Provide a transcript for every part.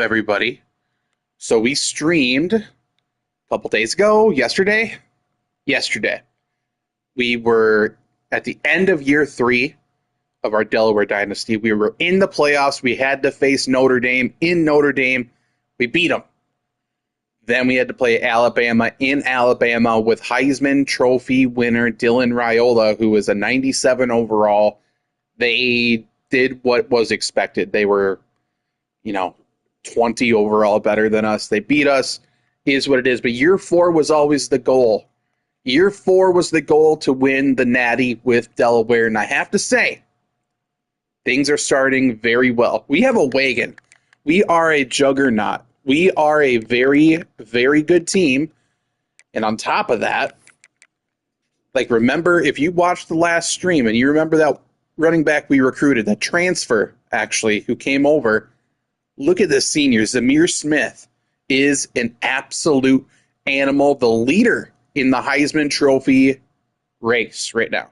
Everybody. So we streamed a couple days ago, yesterday. We were at the end of year 3 of our Delaware Dynasty. We were in the playoffs. We had to face Notre Dame in Notre Dame. We beat them. Then we had to play Alabama in Alabama with Heisman Trophy winner Dylan Raiola, who was a 97 overall. They did what was expected. They were, 20 overall better than us. They beat us, is what it is. But year 4 was always the goal. Year 4 was the goal to win the Natty with Delaware. And I have to say, things are starting very well. We have a wagon. We are a juggernaut. We are a very, very good team. And on top of that, remember, if you watched the last stream and you remember that running back we recruited, that transfer, actually, who came over, look at this senior. Zamir Smith is an absolute animal, the leader in the Heisman Trophy race right now.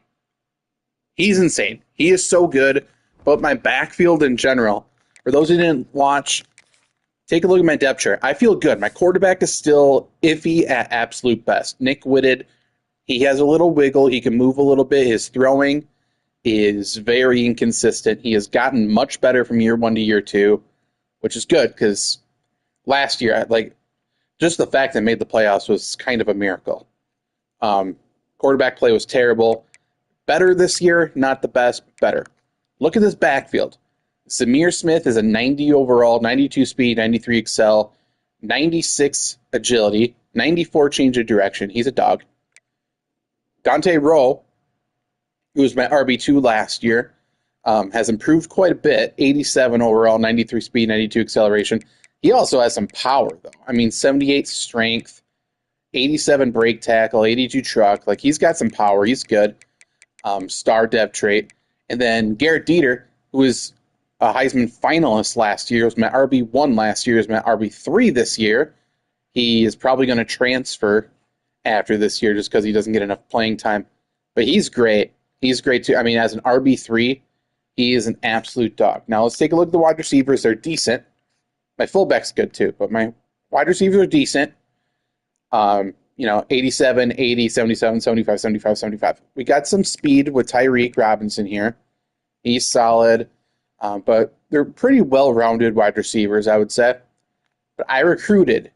He's insane. He is so good. But my backfield in general, for those who didn't watch, take a look at my depth chart. I feel good. My quarterback is still iffy at absolute best. Nick Whitted, he has a little wiggle. He can move a little bit. His throwing is very inconsistent. He has gotten much better from year 1 to year 2, which is good because last year, just the fact that I made the playoffs was kind of a miracle. Quarterback play was terrible. Better this year, not the best, better. Look at this backfield. Zamir Smith is a 90 overall, 92 speed, 93 excel, 96 agility, 94 change of direction. He's a dog. Dante Rowe, who was my RB2 last year, has improved quite a bit. 87 overall, 93 speed, 92 acceleration. He also has some power, though. 78 strength, 87 break tackle, 82 truck. He's got some power. He's good. Star dev trait. And then Garrett Dieter, who was a Heisman finalist last year, was my RB1 last year, is my RB3 this year. He is probably going to transfer after this year just because he doesn't get enough playing time. But he's great. He's great, too. As an RB3, he is an absolute dog. Now, let's take a look at the wide receivers. They're decent. My fullback's good, too. But my wide receivers are decent. 87, 80, 77, 75, 75, 75. We got some speed with Tyreek Robinson here. He's solid. But they're pretty well-rounded wide receivers, I would say. But I recruited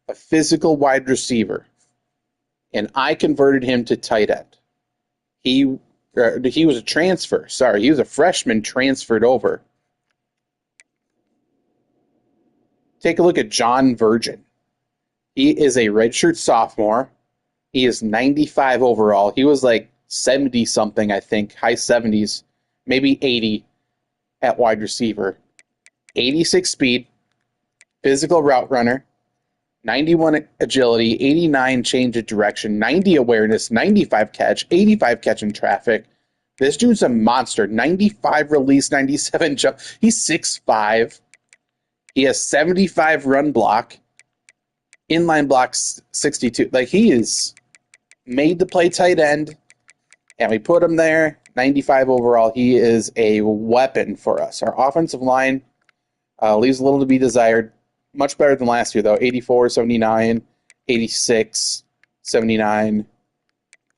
a physical wide receiver, and I converted him to tight end. He was a transfer. Sorry, he was a freshman transferred over. Take a look at John Virgin. He is a redshirt sophomore. He is 95 overall. He was 70-something, I think, high 70s, maybe 80 at wide receiver. 86 speed, physical route runner, 91 agility, 89 change of direction, 90 awareness, 95 catch, 85 catch in traffic. This dude's a monster. 95 release, 97 jump. He's 6'5". He has 75 run block. Inline blocks 62. He is made to play tight end, and we put him there. 95 overall. He is a weapon for us. Our offensive line leaves a little to be desired. Much better than last year, though. 84, 79, 86, 79,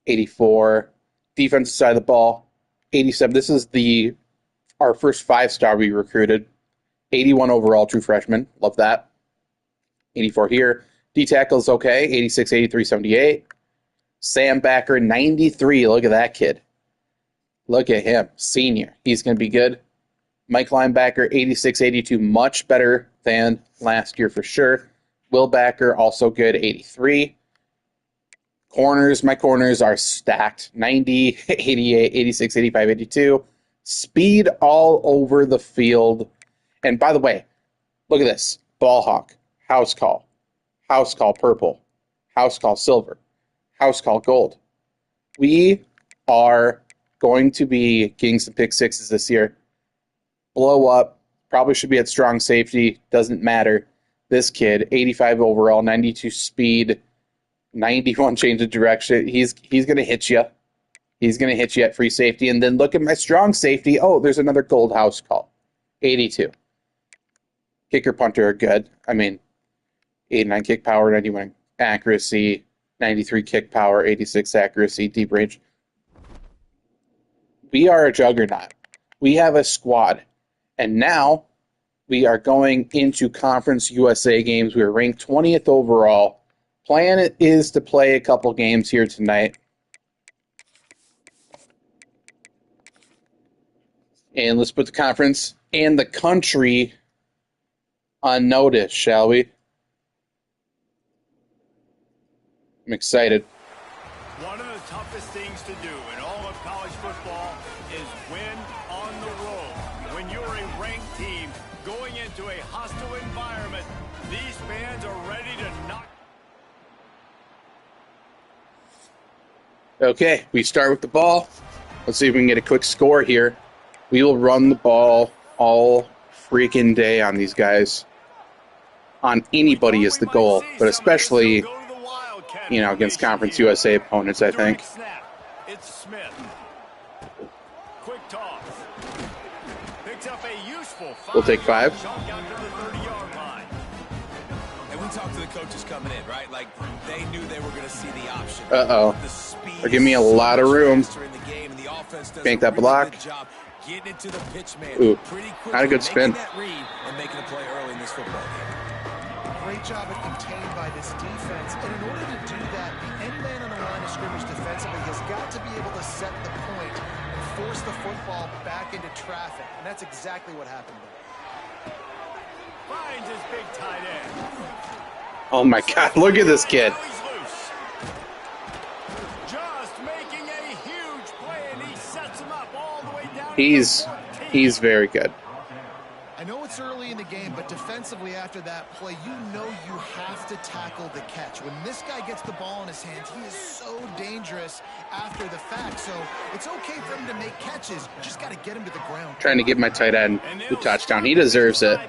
84. Defensive side of the ball, 87. This is our first 5-star we recruited. 81 overall, true freshman. Love that. 84 here. D-tackle's okay. 86, 83, 78. Sam Backer, 93. Look at that kid. Look at him. Senior. He's going to be good. Mike linebacker, 86, 82. Much better than last year for sure. Will Backer, also good. 83. Corners. My corners are stacked. 90, 88, 86, 85, 82. Speed all over the field. And by the way, look at this. Ball hawk. House call purple, house call silver, house call gold. We are going to be getting some pick sixes this year. Blow up, probably should be at strong safety, doesn't matter. This kid, 85 overall, 92 speed, 91 change of direction. He's going to hit you. He's going to hit you at free safety. And then look at my strong safety. Oh, there's another gold house call, 82. Kicker, punter are good. I mean, 89 kick power, 91 accuracy, 93 kick power, 86 accuracy, deep range. We are a juggernaut. We have a squad. And now we are going into Conference USA games. We are ranked 20th overall. Plan is to play a couple games here tonight. And let's put the conference and the country on notice, shall we? I'm excited. One of the toughest things to do in all of college football is win on the road. When you're a ranked team going into a hostile environment, these fans are ready to knock. Okay, we start with the ball. Let's see if we can get a quick score here. We will run the ball all freaking day on these guys. On anybody is the goal, but especially, you know, against Conference USA opponents, I think. It's Smith. Quick toss. Picks up a useful We'll take 5. And we talked to the coaches coming in, right? Like, they knew they were going to see the option. Uh-oh. They're giving me a lot of room. Bank that block. Ooh, not a good spin. Great job at contained by this defense. And in order to do that, the end man on the line of scrimmage defensively has got to be able to set the point and force the football back into traffic. And that's exactly what happened there. Finds his big tight end. Oh my God, look at this kid. Just making a huge play, and he sets him up all the way down. He's very good. I know it's early in the game, but defensively after that play, you know you have to tackle the catch. When this guy gets the ball in his hands, he is so dangerous after the fact. So it's okay for him to make catches. You just got to get him to the ground. Trying to give my tight end the touchdown. He deserves it.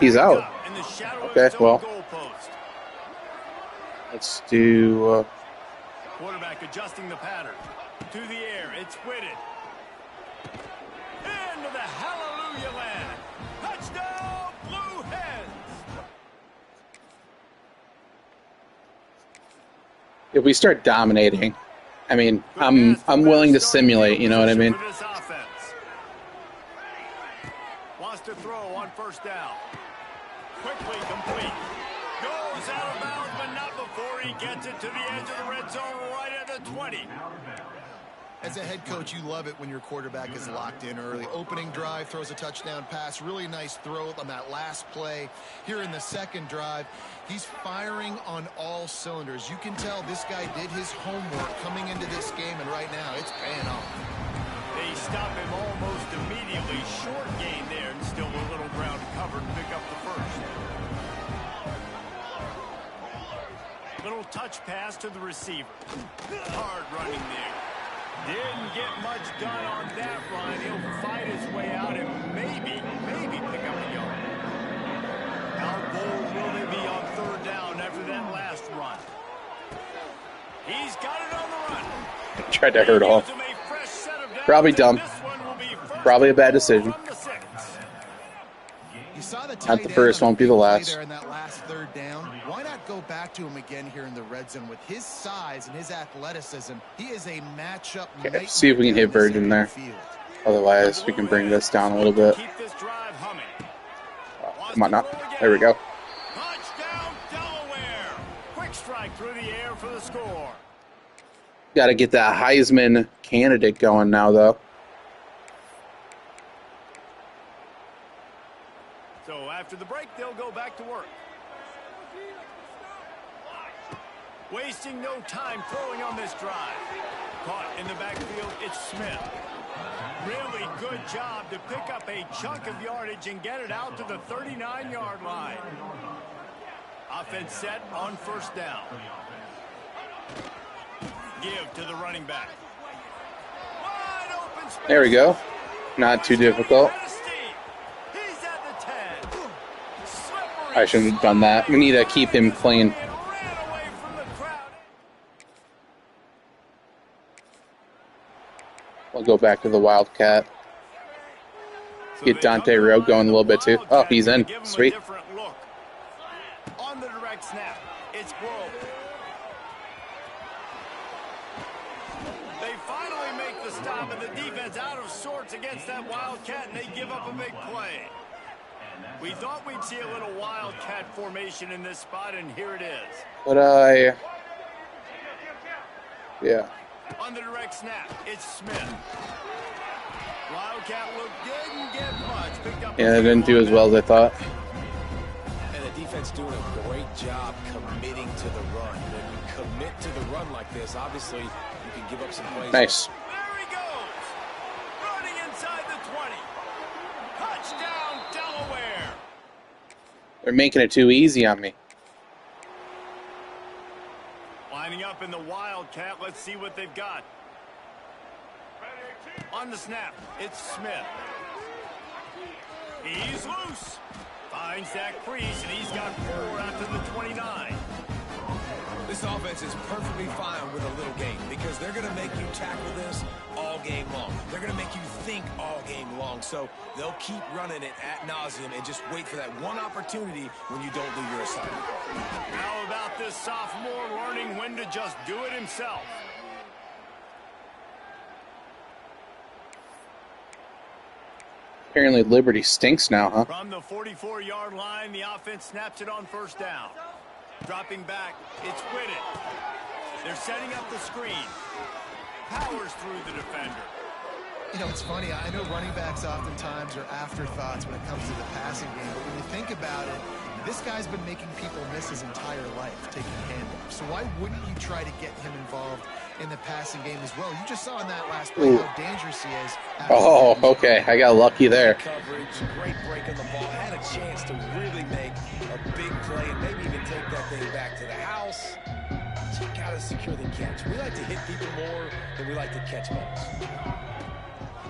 He's out. Okay, well. Let's do... Quarterback adjusting the pattern. To the air, it's Whitted. Into the hallelujah land. Touchdown, Blue Hens. If we start dominating, I mean, I'm willing to simulate, you know what I mean? Wants to throw on first down. Quickly complete. Goes out of bounds, but not before he gets it to the edge of the red zone right at the 20. As a head coach, you love it when your quarterback is locked in early. Opening drive, throws a touchdown pass. Really nice throw on that last play. Here in the second drive, he's firing on all cylinders. You can tell this guy did his homework coming into this game, and right now it's paying off. They stop him almost immediately. Short gain there, and still a little ground covered to pick up the first. Little touch pass to the receiver. Hard running there. Didn't get much done on that run. He'll fight his way out and maybe pick up a yard. How bold will they be on third down after that last run? He's got it on the run. Tried to hurt off. Probably dumb. Probably a bad decision. Not the first, won't be the last. In that last third down, why not go back to him again here in the red zone? With his size and his athleticism, he is a matchup. Okay, see if we can hit Virgin there. Otherwise, we can bring this down a little bit. Come on now. There we go. Touchdown, Delaware. Quick strike through the air for the score. Got to get that Heisman candidate going now, though. So after the break, they'll go back to work. Wasting no time throwing on this drive. Caught in the backfield, it's Smith. Really good job to pick up a chunk of yardage and get it out to the 39-yard line. Offense set on first down. Give to the running back. Wide open space. There we go. Not too difficult. I shouldn't have done that. We need to keep him clean. We'll go back to the Wildcat. Get Dante Rowe going a little bit too. Oh, he's in. Sweet. On the direct snap, it's Grove. They finally make the stop, and the defense out of sorts against that Wildcat, and they give up a big play. We thought we'd see a little Wildcat formation in this spot, and here it is. But yeah. On the direct snap, it's Smith. Wildcat didn't get much. Picked up Yeah, they didn't do as well as I thought. And the defense doing a great job committing to the run. When you commit to the run like this, obviously you can give up some plays. Nice. There he goes. Running inside the 20. Touchdown, Delaware. They're making it too easy on me. Lining up in the Wildcat. Let's see what they've got. On the snap, it's Smith. He's loose. Finds that crease, and he's got 4 after the 29. This offense is perfectly fine with a little game because they're going to make you tackle this all game long. They're going to make you think all game long. So they'll keep running it ad nauseum and just wait for that one opportunity when you don't do your assignment. How about this sophomore learning when to just do it himself? Apparently Liberty stinks now, huh? From the 44-yard line, the offense snaps it on first down. Dropping back, it's Whitted. They're setting up the screen. Powers through the defender. You know, it's funny. I know running backs oftentimes are afterthoughts when it comes to the passing game, but when you think about it, this guy's been making people miss his entire life taking handoffs. So why wouldn't you try to get him involved in the passing game as well? You just saw in that last play how dangerous he is. Oh, okay. I got lucky there. Coverage, great break on the ball. Had a chance to really make a big play and maybe even take that thing back to the house. You got to secure the catch. We like to hit people more than we like to catch balls.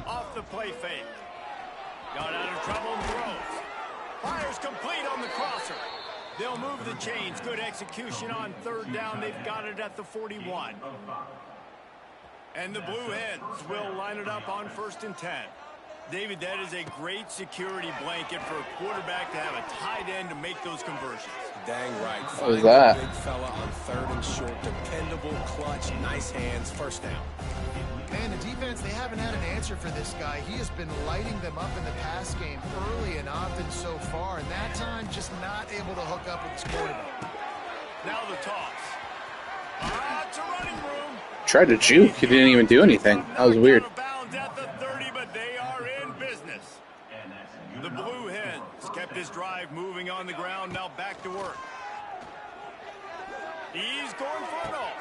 Off the play fake. Got out of trouble and throws. Fires complete on the crosser. They'll move the chains. Good execution on third down. They've got it at the 41. And the Blue Hens will line it up on 1st and 10. David, that is a great security blanket for a quarterback to have a tight end to make those conversions. Dang right. What was that? Big fella on 3rd and short. Dependable, clutch, nice hands. First down. Man, the defense, they haven't had an answer for this guy. He has been lighting them up in the pass game early and often so far, and that time just not able to hook up with his quarterback. Now the toss. It's a running room. Tried to juke. He didn't even do anything. That was weird. Out of bounds at the 30, but they are in business. The Blue Hens kept his drive moving on the ground. Now back to work. He's going for it all.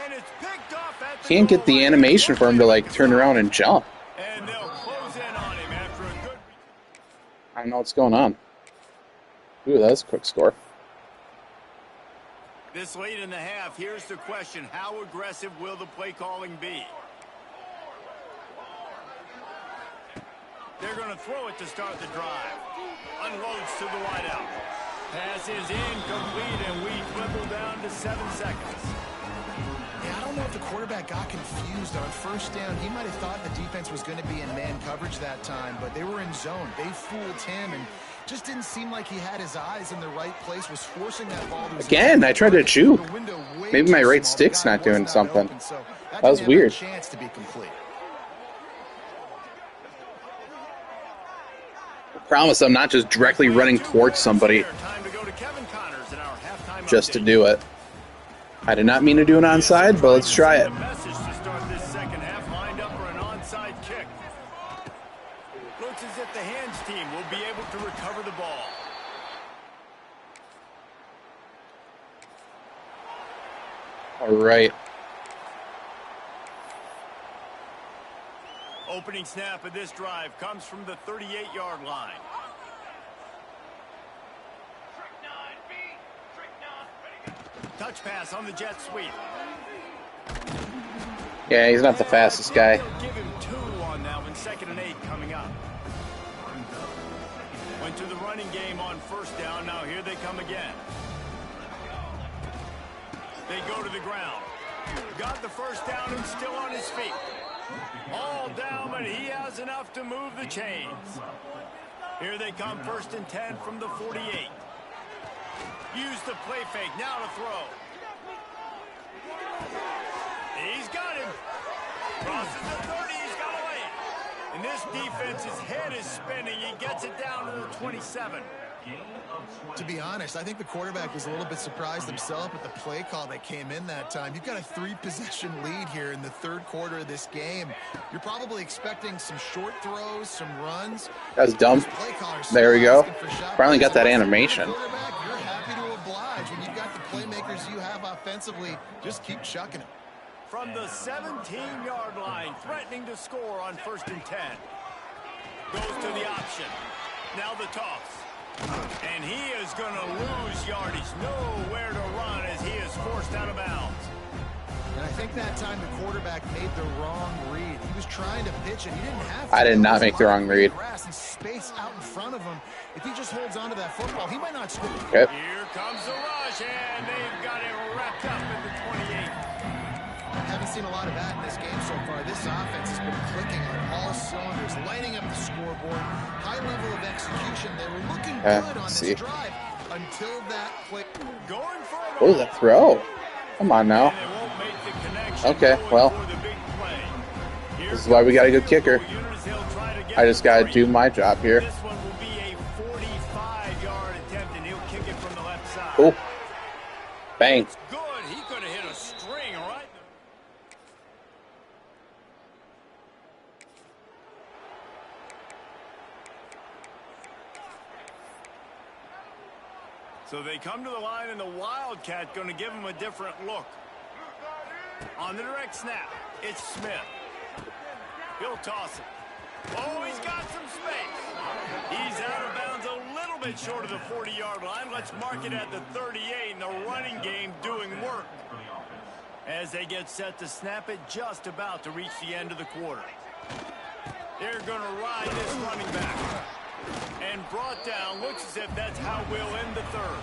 And it's picked off at the Can't get the animation for him to like turn around and jump. And they'll close in on him after a good. I don't know what's going on. Ooh, that's a quick score. This late in the half, here's the question. How aggressive will the play calling be? They're going to throw it to start the drive. Unloads to the wideout. Pass is incomplete, and we dwindle down to 7 seconds. Yeah, I don't know if the quarterback got confused on first down. He might have thought the defense was going to be in man coverage that time, but they were in zone. They fooled him and just didn't seem like he had his eyes in the right place, was forcing that ball to his Again, I tried to juke. Maybe my right stick's not doing something. That was weird. Chance to be complete. I promise I'm not just directly running towards somebody just to do it. I did not mean to do an onside, but let's try it. Message to start this second half, lined up for an onside kick. Looks as if the hands team will be able to recover the ball. All right. Opening snap of this drive comes from the 38-yard line. Touch pass on the jet sweep. Yeah, he's not the fastest guy. They'll give him 2 on that one. 2nd and 8 coming up. Went to the running game on first down. Now here they come again. They go to the ground. Got the first down and still on his feet. All down, but he has enough to move the chains. Here they come, 1st and 10 from the 48. Use the play fake, now to throw. He's got him. Crosses the 30, he's got away. And this defense's head is spinning. He gets it down to the 27. To be honest, I think the quarterback was a little bit surprised himself at the play call that came in that time. You've got a 3-possession lead here in the 3rd quarter of this game. You're probably expecting some short throws, some runs. That's dumb. There we go. Finally got that animation. You're happy to oblige when you've got the playmakers you have offensively. Just keep chucking it. From the 17-yard line, threatening to score on 1st and 10. Goes to the option. Now the toss. And he is going to lose yardage. Nowhere to run as he is forced out of bounds. And I think that time the quarterback made the wrong read. He was trying to pitch it. He didn't have to. I did not make the wrong read. And space out in front of him. If he just holds on to that football, he might not score. Yep. Here comes the rush, and they've got it wrapped up at the 28. Haven't seen a lot of that in this game so far. This offense has been clicking on all cylinders, lighting up the scoreboard. High level of execution. They were looking good on this drive until that play. Going for it. What was that throw? Come on now. Okay, well, this is why we got a good kicker. I just got to do my job here. This one will be a 45-yard attempt, and he'll kick it from the left side. Cool. Bang. Good. He could have hit a string right. So they come to the line, and the Wildcat going to give him a different look. On the direct snap, it's Smith. He'll toss it. Oh, he's got some space. He's out of bounds a little bit short of the 40-yard line. Let's mark it at the 38, and the running game doing work. As they get set to snap it, just about to reach the end of the quarter. They're going to ride this running back. And brought down, looks as if that's how we'll end the 3rd.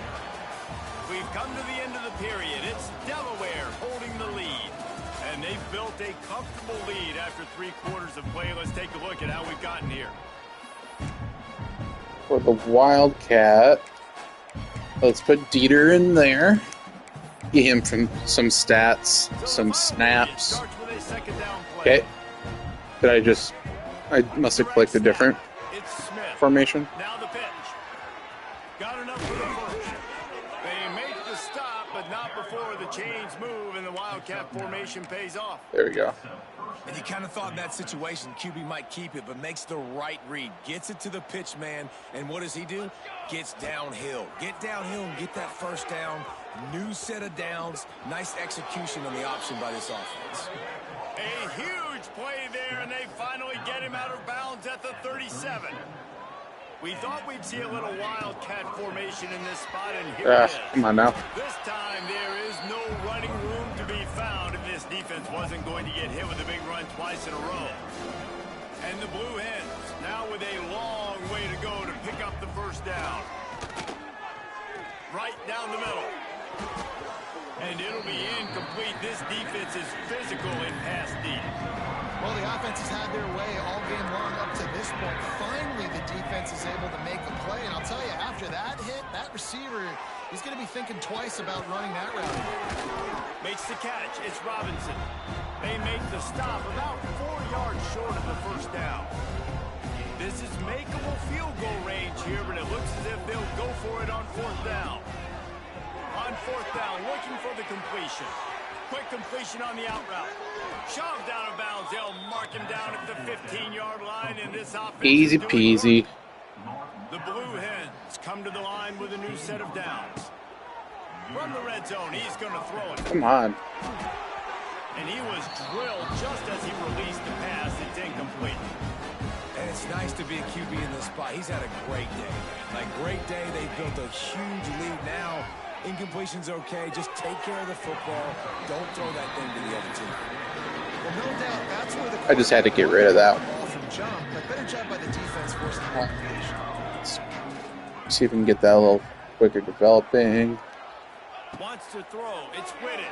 We've come to the end of the period. It's Delaware holding the lead. And they've built a comfortable lead after 3 quarters of play. Let's take a look at how we've gotten here. For the Wildcat, let's put Dieter in there. Get him from some stats, some snaps. Okay. I must have clicked a different formation. Now the pitch. Got enough for the first. They make the stop, but not before the chains move and the Wildcat formation pays off. There we go. And you kind of thought in that situation QB might keep it, but makes the right read. Gets it to the pitch man, and what does he do? Gets downhill. Get downhill and get that first down. New set of downs. Nice execution on the option by this offense. A huge play there, and they finally get him out of bounds at the 37. We thought we'd see a little Wildcat formation in this spot, and here it is. Come on now. This time there is no running room to be found if this defense wasn't going to get hit with a big run twice in a row. And the Blue Hens now with a long way to go to pick up the first down. Right down the middle. And it'll be incomplete. This defense is physical in pass deep. Well, the offense has had their way all game long up to this point. Finally, the defense is able to make a play. And I'll tell you, after that hit, that receiver, he's going to be thinking twice about running that route. Makes the catch. It's Robinson. They make the stop about 4 yards short of the first down. This is makeable field goal range here, but it looks as if they'll go for it on 4th down. On 4th down, looking for the completion. Quick completion on the out route. Shoved out of bounds. They'll mark him down at the 15-yard line, and this offense Easy peasy. the Blue Hens come to the line with a new set of downs. From the red zone, he's going to throw it. Come on. And he was drilled just as he released the pass. It's incomplete. And it's nice to be a QB in this spot. He's had a great day. Like, great day. They built a huge lead now. Incompletion's okay. Just take care of the football. Don't throw that thing to the other team. Well, no doubt, that's where the I just had to get rid of that. ball from jump, but better job by the defense forcing the completion. See if we can get that a little quicker developing. Wants to throw. It's Whitted.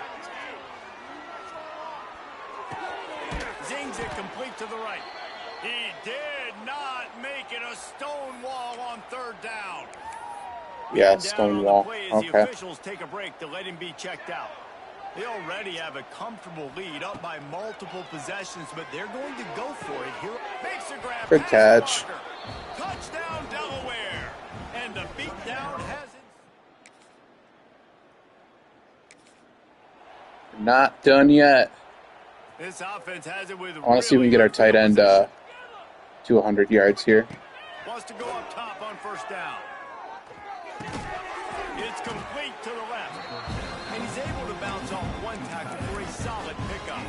Zings it complete to the right. He did not make it a stone wall on third down. Yeah, stone wall. Okay. The officials take a break to let him be checked out. They already have a comfortable lead up by multiple possessions, but they're going to go for it here. Makes a grab. Good catch. Touchdown, Delaware. And the beatdown has it. Not done yet. This offense has it with I want to see if we can get our tight end to 100 yards here. Wants to go up top on first down. It's complete to the left. And he's able to bounce off one tackle for a solid pickup.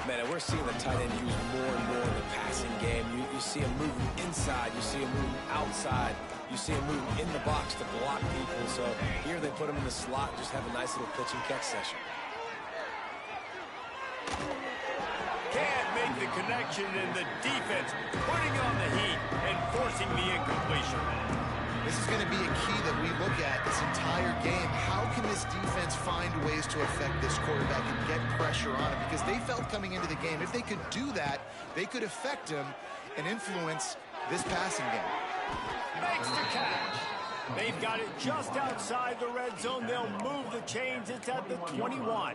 Man, and we're seeing the tight end used more and more in the passing game. You see him moving inside. You see him moving outside. You see him moving in the box to block people. So here they put him in the slot, just have a nice little pitch and catch session. Can't make the connection, and the defense putting on the heat and forcing the incompletion. This is going to be a key that we look at this entire game. How can this defense find ways to affect this quarterback and get pressure on him? Because they felt coming into the game, if they could do that, they could affect him and influence this passing game. Makes the catch. They've got it just outside the red zone. They'll move the chains. It's at the 21.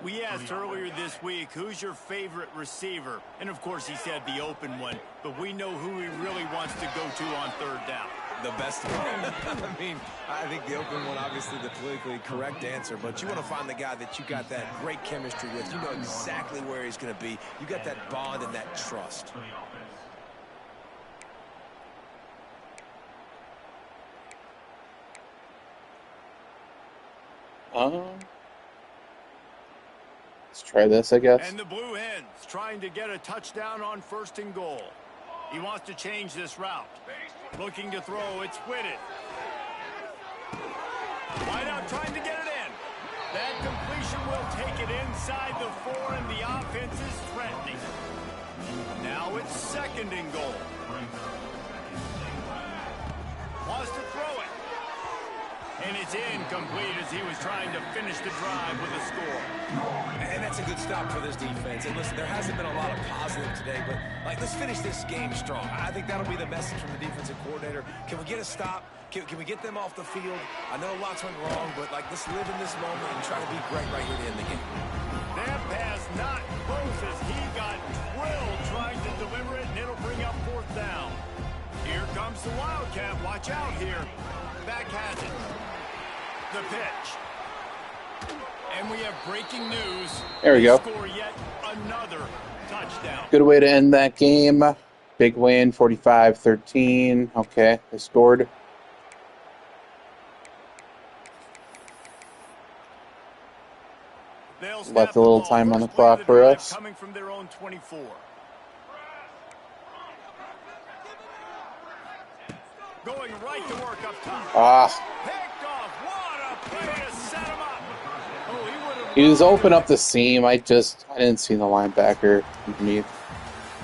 We asked earlier this week, who's your favorite receiver? And, of course, he said the open one. But we know who he really wants to go to on third down. The best one. I mean, I think the open one, obviously the politically correct answer, but you want to find the guy that you got that great chemistry with. You know exactly where he's going to be. You got that bond and that trust. Let's try this, I guess. And the Blue Hens trying to get a touchdown on first and goal. He wants to change this route. Looking to throw, it's Whitted. Wide out trying to get it in. That completion will take it inside the 4, and the offense is threatening. Now it's second and goal. Wants to throw it. And it's incomplete as he was trying to finish the drive with a score. And that's a good stop for this defense. And listen, there hasn't been a lot of positive today, but let's finish this game strong. I think that'll be the message from the defensive coordinator. Can we get a stop? Can we get them off the field? I know lots went wrong, but let's live in this moment and try to be great right here to end the game. That pass not close as he got drilled trying to deliver it, and it'll bring up fourth down. Here comes the Wildcat. Watch out here. Back has it. The pitch. And we have breaking news. There we go. Score yet another touchdown. Good way to end that game. Big win, 45-13. Okay, they scored. Left a little time on the clock for us. Coming from their own 24. Going right to work up top. Picked off. What a play to set him up. Oh, he was open up the seam. I didn't see the linebacker underneath.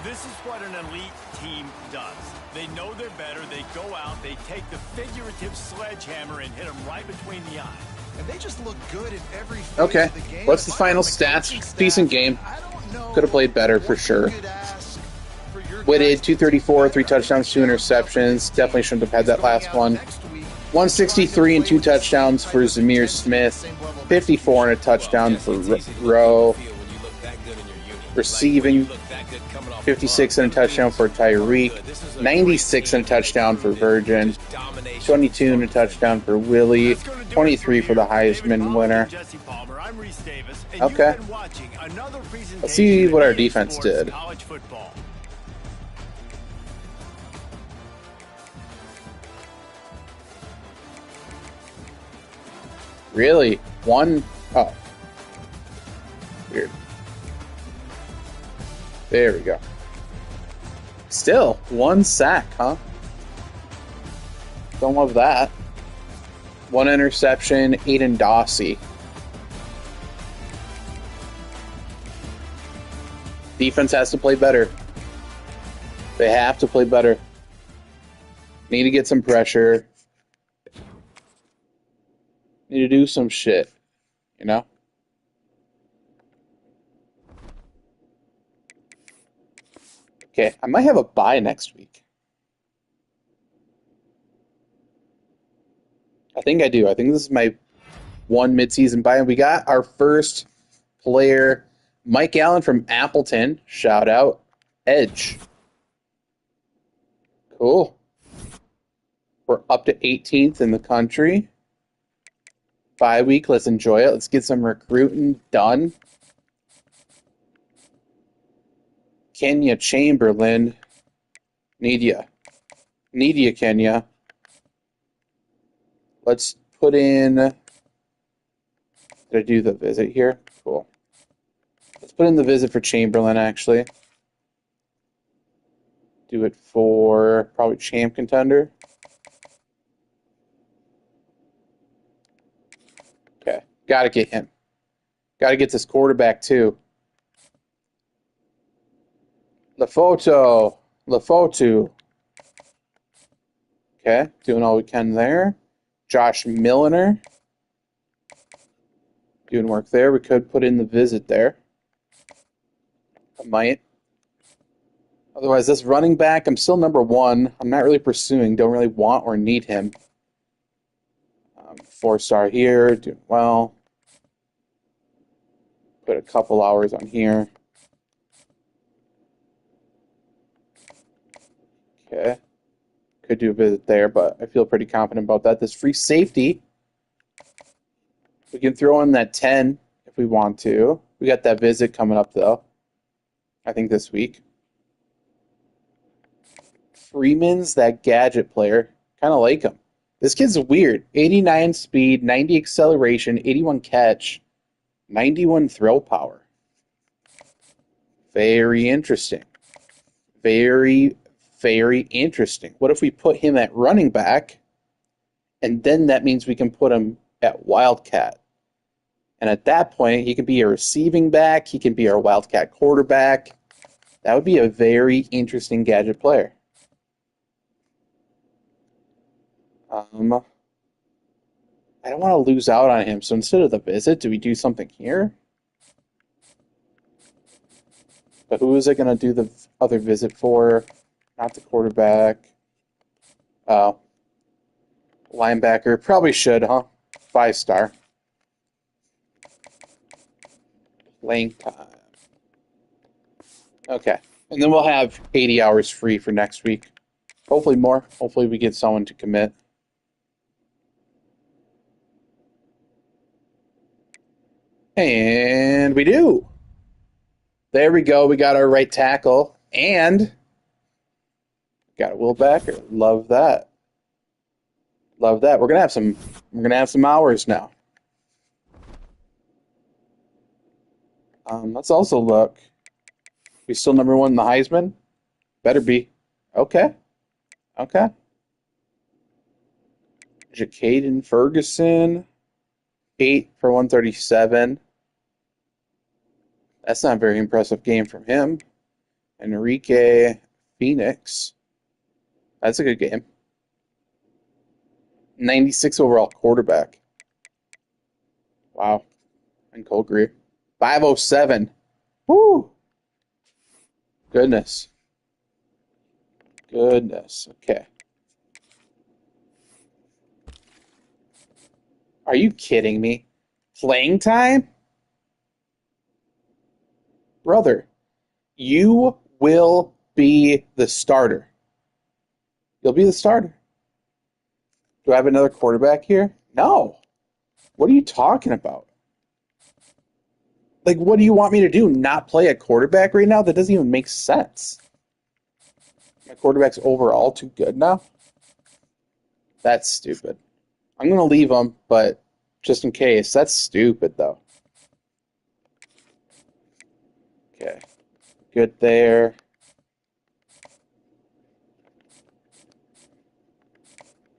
This is what an elite team does. They know they're better. They go out. They take the figurative sledgehammer and hit them right between the eyes. And they just look good in every phase okay. of the game. What's the final stats? Decent game. Could have played better for sure. Whitted, 234, 3 touchdowns, 2 interceptions. Definitely shouldn't have had that last one. 163 and 2 touchdowns for Zamir Smith. 54 and a touchdown for Rowe. Receiving, 56 and a touchdown for Tyreek. 96 and a touchdown for Virgin. 22 and a touchdown for Willie. 23 for the Heisman winner. Okay. Let's see what our defense did. Really? One? Oh. Weird. There we go. Still, 1 sack, huh? Don't love that. 1 interception, Aiden Dawsey. Defense has to play better. They have to play better. Need to get some pressure. Need to do some shit, you know? Okay, I might have a bye next week. I think I do. I think this is my one midseason bye. And we got our first player, Mike Allen from Appleton. Shout out. Edge. Cool. We're up to 18th in the country. Bye week. Let's enjoy it. Let's get some recruiting done. Kenya Chamberlain. Need ya. Need ya, Kenya. Let's put in... Did I do the visit here? Cool. Let's put in the visit for Chamberlain, actually. Do it for probably champ contender. Okay. Got to get him. Got to get this quarterback, too. LaFoto. Okay. Doing all we can there. Josh Milliner. Doing work there. We could put in the visit there. I might. Otherwise, this running back, I'm still number one. I'm not really pursuing. Don't really want or need him. 4-star here. Doing well. Put a couple hours on here. Okay. Could do a visit there, but I feel pretty confident about that. This free safety, we can throw in that 10 if we want to. We got that visit coming up, though. I think this week. Freeman's that gadget player. Kind of like him. This kid's weird. 89 speed, 90 acceleration, 81 catch, 91 throw power. Very interesting. Very interesting. What if we put him at running back, and then that means we can put him at Wildcat? And at that point, he can be a receiving back. He can be our Wildcat quarterback. That would be a very interesting gadget player. I don't want to lose out on him, so instead of the visit, do we do something here? But who is it going to do the other visit for? Not the quarterback. Oh. Linebacker. Probably should, huh? 5-star. Playing time. Okay. And then we'll have 80 hours free for next week. Hopefully more. Hopefully we get someone to commit. And we do. There we go. We got our right tackle. And got a Will Backer. Love that. Love that. We're gonna have some hours now. Let's also look. We still number one in the Heisman? Better be. Okay. Jacaden Ferguson. 8 for 137. That's not a very impressive game from him. Enrique Phoenix. That's a good game. 96 overall quarterback. Wow. And Cole Greer. 507. Woo! Goodness. Okay. Are you kidding me? Playing time? Brother, you will be the starter. You'll be the starter. Do I have another quarterback here? No. What are you talking about? Like, what do you want me to do? Not play a quarterback right now? That doesn't even make sense. My quarterback's overall too good now? That's stupid. I'm going to leave him, but just in case. That's stupid, though. Okay. Good there.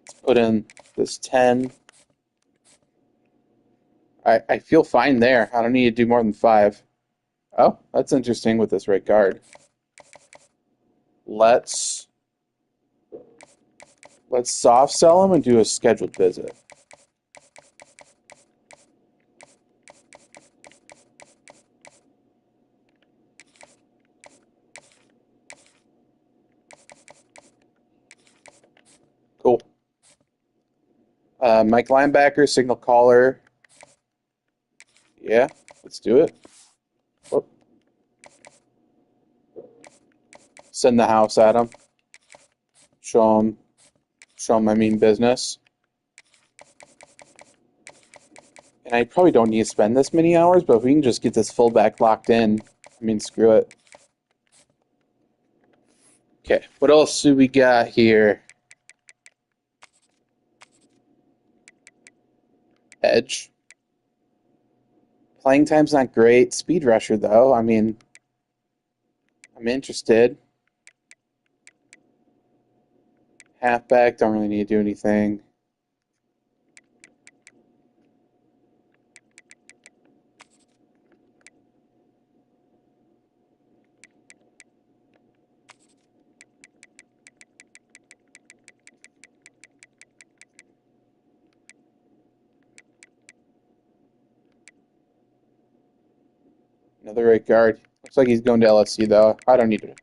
Let's put in this 10. I feel fine there. I don't need to do more than 5. Oh, that's interesting with this right guard. Let's soft sell him and do a scheduled visit. Mike linebacker, signal caller. Yeah, let's do it. Whoop. Send the house at him. Show him I mean business. And I probably don't need to spend this many hours, but if we can just get this fullback locked in, I mean, screw it. Okay, what else do we got here? Edge. Playing time's not great. Speed rusher, though. I mean, I'm interested. Halfback, don't really need to do anything. Another right guard. Looks like he's going to LSU, though. I don't need to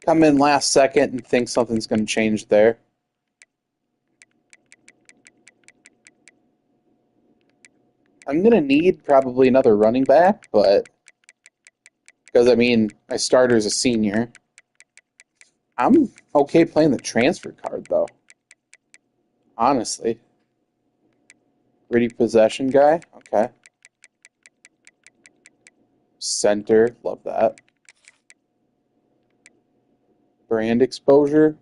come in last second and think something's going to change there. I'm going to need probably another running back, but because, I mean, my starter's a senior. I'm okay playing the transfer card, though. Honestly. Gritty possession guy? Okay. Center. Love that. Brand exposure.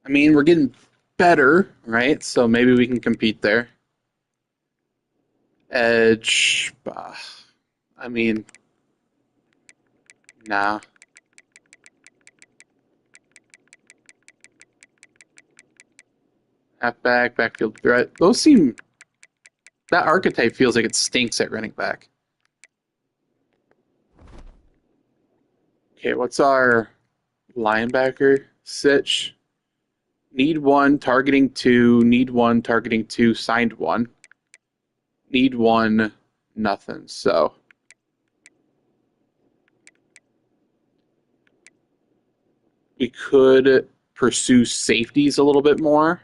I mean, we're getting better, right? So maybe we can compete there. Edge. I mean, nah. Halfback, backfield threat. Those seem... That archetype feels like it stinks at running back. Okay, what's our linebacker sitch? Need one, targeting two. Need one, targeting two. Signed one. Need one, nothing. So we could pursue safeties a little bit more.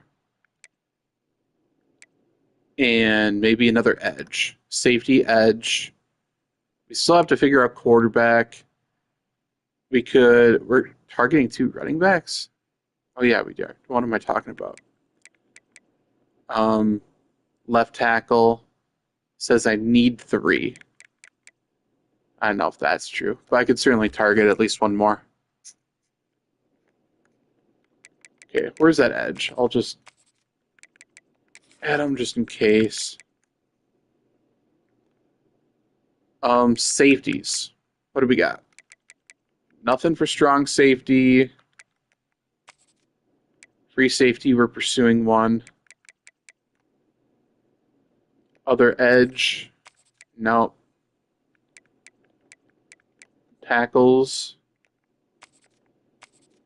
And maybe another edge. Safety, edge. We still have to figure out quarterback. We're targeting two running backs? Oh, yeah, we are. What am I talking about? Left tackle says I need three. I don't know if that's true, but I could certainly target at least one more. Okay, where's that edge? I'll just add him just in case. Safeties. What do we got? Nothing for strong safety. Free safety, we're pursuing one. Other edge. Nope. Tackles.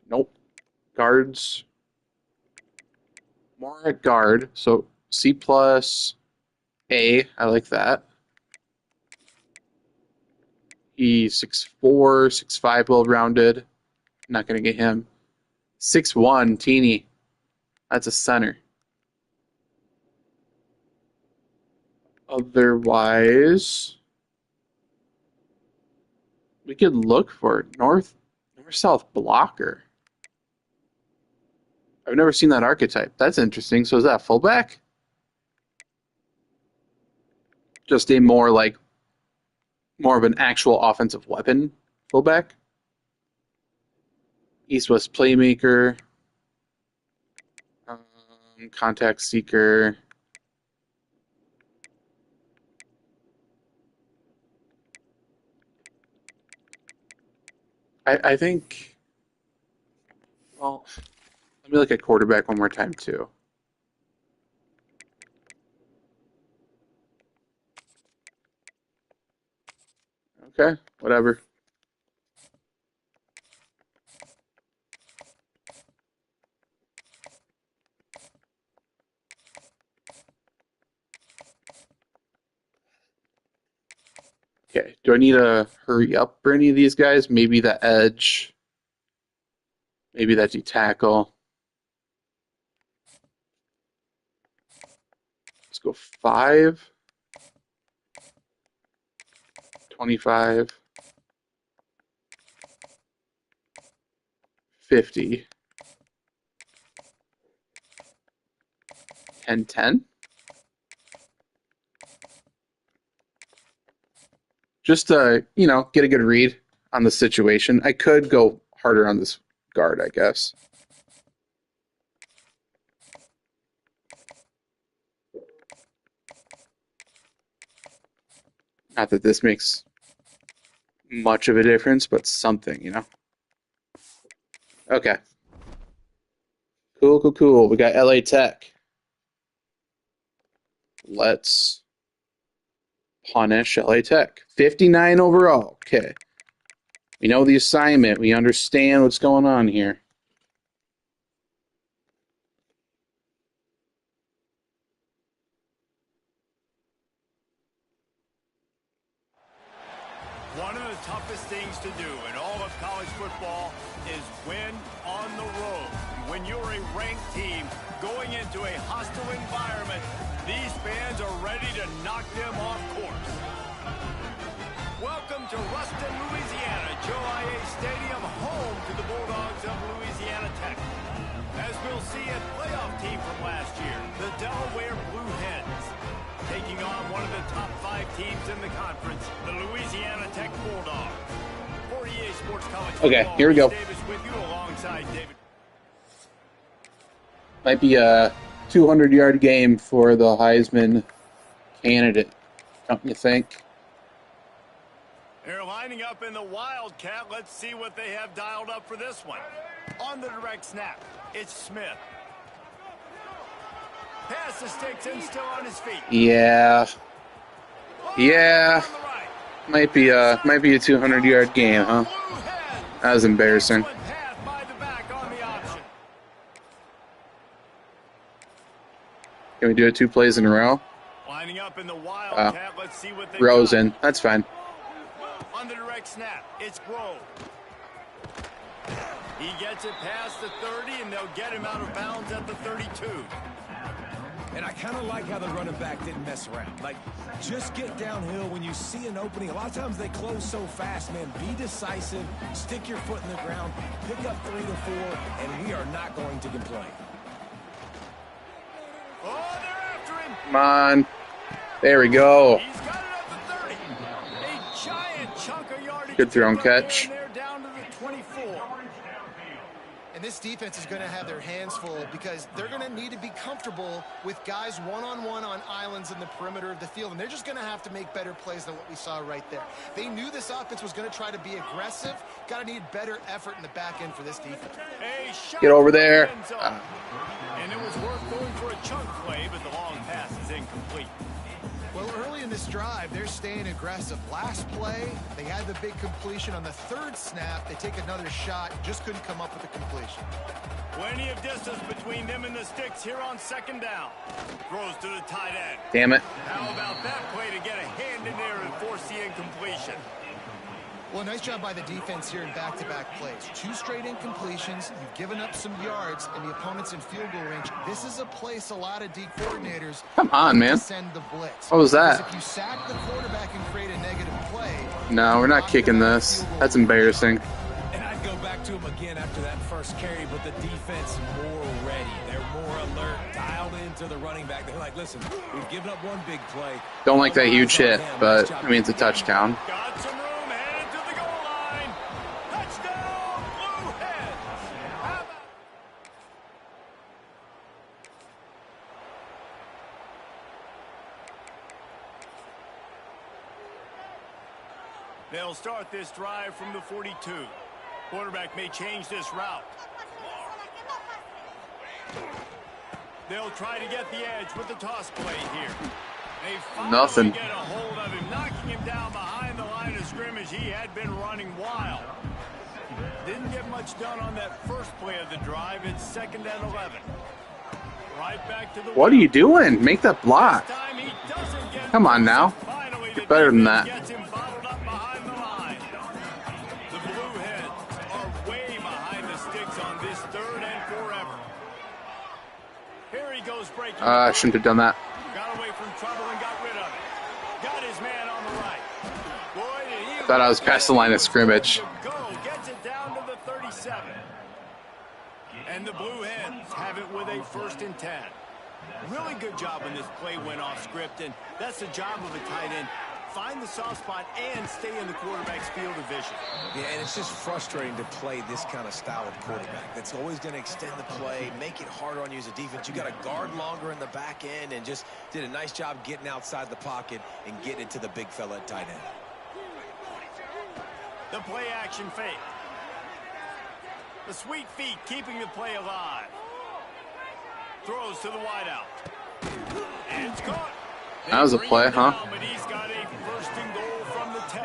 Nope. Guards. More at guard. So C plus A. I like that. He's 6'4", 6'5", well-rounded. Not going to get him. 6'1", teeny. That's a center. Otherwise, we could look for north-south blocker. I've never seen that archetype. That's interesting. So is that a fullback? Just a more of an actual offensive weapon fullback? East-west playmaker. Contact seeker. I think, well, let me look at quarterback one more time, too. Okay, whatever. Okay, do I need to hurry up for any of these guys? Maybe the edge. Maybe that D tackle. Let's go 5, 25, 50, and 10. Just to, get a good read on the situation. I could go harder on this guard, I guess. Not that this makes much of a difference, but something, Okay. Cool. We got LA Tech. Let's punish LA Tech. 59 overall. Okay. We know the assignment. We understand what's going on here. One of the toughest things to do in all of college football is win on the road. When you're a ranked team going into a hostile environment, these fans are ready to knock them off course. Welcome to Ruston, Louisiana, Joe IA Stadium, home to the Bulldogs of Louisiana Tech. As we'll see, a playoff team from last year, the Delaware Blue Hens, taking on one of the top 5 teams in the conference, the Louisiana Tech Bulldogs. For EA Sports College Football, here we go. Davis with you alongside David. Might be a 200-yard game for the Heisman candidate, don't you think? They're lining up in the Wildcat. Let's see what they have dialed up for this one. On the direct snap, it's Smith. Pass the sticks and still on his feet. Yeah. Might be a 200-yard game, huh? That was embarrassing. Can we do it 2 plays in a row? Lining up in the Wildcat. Let's see what they Rosen. That's fine. On the direct snap, it's Grove. He gets it past the 30, and they'll get him out of bounds at the 32. And I kind of like how the running back didn't mess around. Like, just get downhill when you see an opening. A lot of times they close so fast, man. Be decisive, stick your foot in the ground, pick up 3 to 4, and we are not going to complain. Oh, they're after him. Come on. There we go. He's got it at the 30. A giant chunk of yardage. Good throw and catch. They're down to the 24. And this defense is going to have their hands full because they're going to need to be comfortable with guys one-on-one on islands in the perimeter of the field. And they're just going to have to make better plays than what we saw right there. They knew this offense was going to try to be aggressive. Got to need better effort in the back end for this defense. Get over there. And it was worth going for a chunk play, but the long pass is incomplete. Well, early in this drive, they're staying aggressive. Last play, they had the big completion. On the 3rd snap, they take another shot, just couldn't come up with a completion. Plenty of distance between them and the sticks here on 2nd down. Throws to the tight end. Damn it. How about that play to get a hand in there and force the incompletion? Well, nice job by the defense here in back-to-back plays. 2 straight incompletions. You've given up some yards, and the opponent's in field goal range. This is a place a lot of D coordinators Come on, man. send the blitz. What was that? Because if you sack the quarterback and create a negative play... No, we're not kicking this. That's embarrassing. And I'd go back to him again after that first carry, but the defense more ready. They're more alert, dialed into the running back. They're like, listen, we've given up one big play. Don't like that huge hit, but, I mean, it's a touchdown. Got some room, headed to the goal line. Touchdown, Blue Hens. How about... They'll start this drive from the 42. Quarterback may change this route. They'll try to get the edge with the toss play here. They finally get a hold of him, knocking him down behind the line of scrimmage. He had been running wild. Didn't get much done on that first play of the drive. It's 2nd and 11. Right back to the... What are you doing? Make that block. Come on now. Get better than that. Gets him bottled up behind the line. The Blue Hens are way behind the sticks on this 3rd and forever. Here he goes breaking. I shouldn't have done that. Got away from trouble and got rid of it. Got his man on the right. Boy, I thought I was past the line of scrimmage. Gets it down to the 37. And the Blue Hens have it with a 1st and 10. Really good job when this play went off script, and that's the job of a tight end. Find the soft spot and stay in the quarterback's field of vision. Yeah, and it's just frustrating to play this kind of style of quarterback. That's always going to extend the play, make it harder on you as a defense. You got to guard longer in the back end, and just did a nice job getting outside the pocket and getting it to the big fella at tight end. The play action fake. The sweet feet keeping the play alive. Throws to the wideout. And it's caught. That was a play, huh? But he's got a 1st and goal from the 10.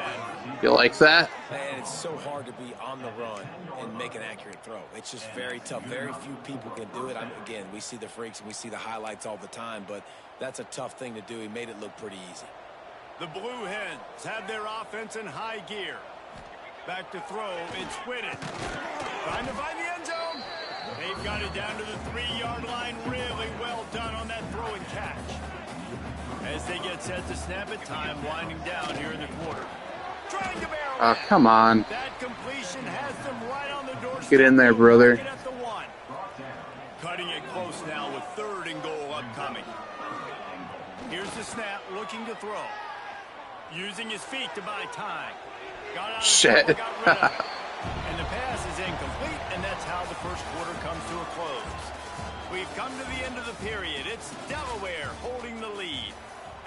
You like that? Man, it's so hard to be on the run and make an accurate throw. It's just very tough. Very few people can do it. Again, we see the freaks and we see the highlights all the time, but that's a tough thing to do. He made it look pretty easy. The Blue Hens have their offense in high gear. Back to throw. It's Whitted. Trying to find the end zone. They've got it down to the 3-yard line. Really well done on that throw and catch. As they get set to snap it, time winding down here in the quarter. Trying to barrel. Oh, come on. That completion has them right on the doorstep. Get in there, brother. At the 1. Cutting it close now with 3rd and goal upcoming. Here's the snap, looking to throw. Using his feet to buy time. Got out of Shit. the got rid of it. And the pass is incomplete, and that's how the 1st quarter comes to a close. We've come to the end of the period. It's Delaware holding the lead.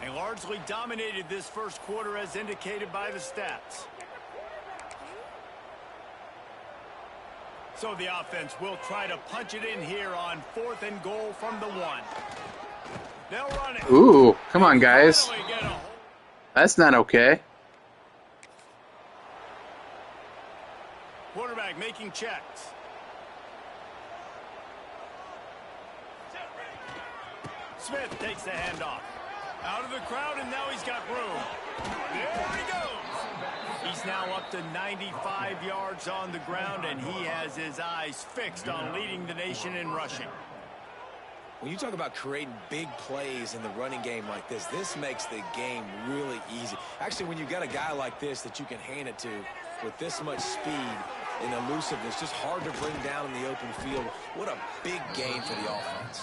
They largely dominated this 1st quarter as indicated by the stats. So the offense will try to punch it in here on 4th and goal from the 1. They'll run it. Ooh, come on, guys. That's not okay. Quarterback making checks. Smith takes the handoff. Out of the crowd, and now he's got room. There he goes. He's now up to 95 yards on the ground, and he has his eyes fixed on leading the nation in rushing. When you talk about creating big plays in the running game like this, this makes the game really easy. Actually, when you got a guy like this that you can hand it to with this much speed and elusiveness, just hard to bring down in the open field. What a big gain for the offense.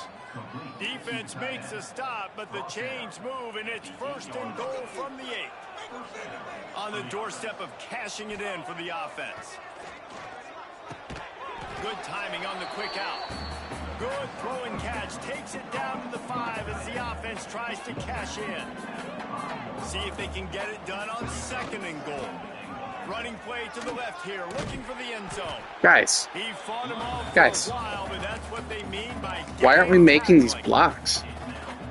Defense makes a stop, but the chains move, and it's 1st and goal from the 8. On the doorstep of cashing it in for the offense. Good timing on the quick out. Good throw and catch. Takes it down to the 5 as the offense tries to cash in. See if they can get it done on 2nd and goal. Running play to the left here, looking for the end zone. Guys. He fought him off Guys. for a while, but that's what they mean by Why aren't we making these blocks?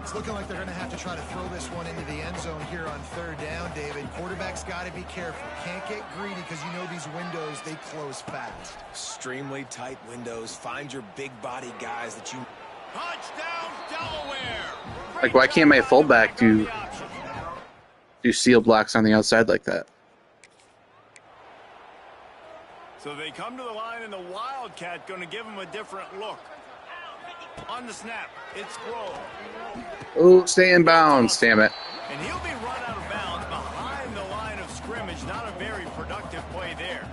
It's looking like they're going to have to try to throw this one into the end zone here on 3rd down, David. Quarterback's got to be careful. Can't get greedy because you know these windows, they close fast. Extremely tight windows. Find your big body guys that you... Touchdown, Delaware! Like, why can't my fullback do seal blocks on the outside like that? So they come to the line, and the Wildcat going to give them a different look. On the snap, it's Grove. Oh, stay in bounds, damn it. And he'll be run out of bounds behind the line of scrimmage. Not a very productive play there.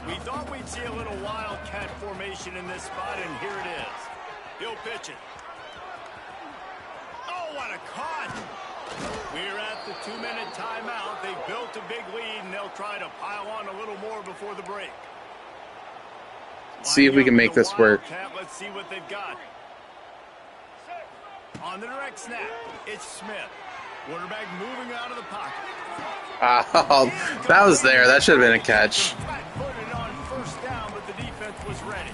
We thought we'd see a little Wildcat formation in this spot, and here it is. He'll pitch it. Oh, what a cut! We're at the 2-minute timeout. They've built a big lead, and they'll try to pile on a little more before the break. See if we can make this work. Let's see what they've got. On the direct snap, it's Smith. Quarterback moving out of the pocket. Oh, that was there. That should have been a catch. Flat-footed on 1st down, but the defense was ready.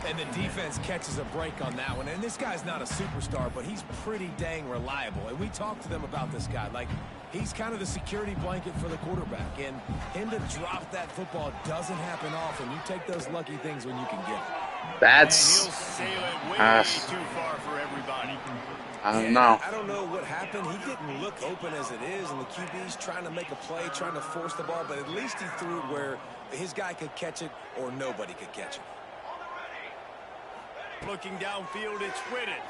And the defense catches a break on that one. And this guy's not a superstar, but he's pretty dang reliable. And we talked to them about this guy. Like, he's kind of the security blanket for the quarterback. And him to drop that football doesn't happen often. You take those lucky things when you can get it. That's... And he'll sail it way too far for everybody. I don't know. I don't know what happened. He didn't look open as it is, and the QB's trying to make a play, trying to force the ball, but at least he threw it where his guy could catch it or nobody could catch it. Looking downfield, it's Whitted.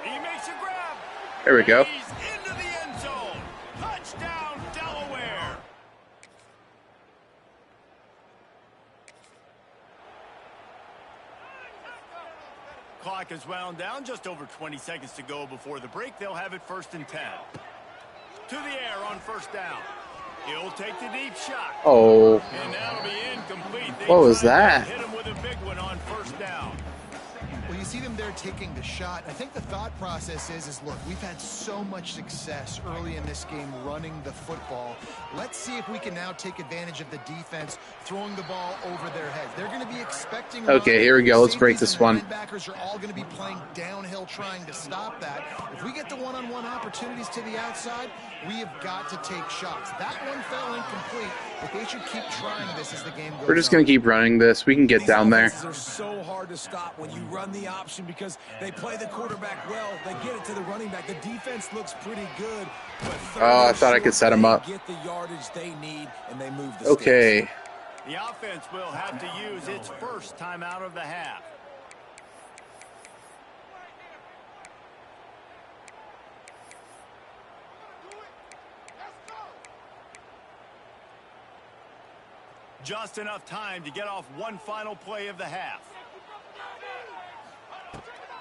He makes There we go. He's into the end zone. Touchdown, Delaware. Clock is wound down. Just over 20 seconds to go before the break. They'll have it 1st and 10. To the air on 1st down. He'll take the deep shot. Oh. And that'll be incomplete. What was that? Hit him with a big one on 1st down. Well, you see them there taking the shot. I think the thought process is look, we've had so much success early in this game running the football. Let's see if we can now take advantage of the defense throwing the ball over their heads. They're going to be expecting. Okay, here we go. Let's break this one. Linebackers are all going to be playing downhill trying to stop that. If we get the one-on-one opportunities to the outside, we have got to take shots. That one fell incomplete, but they should keep trying this as the game goes on. We're just going to keep running this. We can get down there. These offenses are so hard to stop when you run the option because they play the quarterback well. They get it to the running back. The defense looks pretty good. But I thought I could set them up. Get the yardage they need, and they move the Okay. sticks. The offense will have to use its first timeout of the half. Just enough time to get off one final play of the half.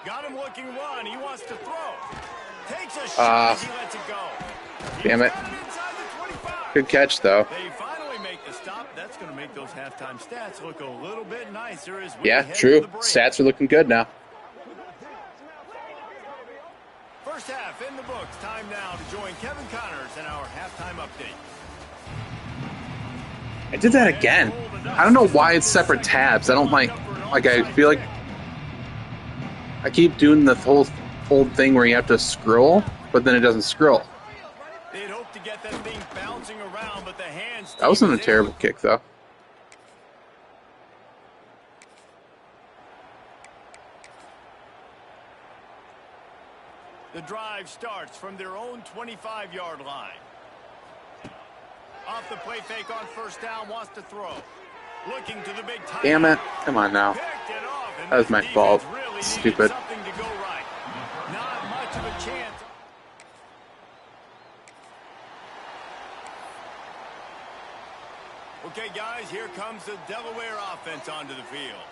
Got him looking run. He wants to throw. Takes a shot as he lets it go. Damn it. Good catch, though. They finally make the stop. That's going to make those halftime stats look a little bit nicer as we Yeah, head true. to the break. Stats are looking good now. First half in the books. Time now to join Kevin Connors in our halftime update. I did that again. I don't know why it's separate tabs. I don't like I feel like I keep doing the whole thing where you have to scroll, but then it doesn't scroll. They'd hope to get that thing bouncing around, but the hands. That wasn't a terrible kick, though. The drive starts from their own 25-yard line. Off the play fake on 1st down, wants to throw. Looking to the big time. Damn it. Come on now. That was my fault. Stupid. Something to go right. Not much of a chance. Okay, guys, here comes the Delaware offense onto the field.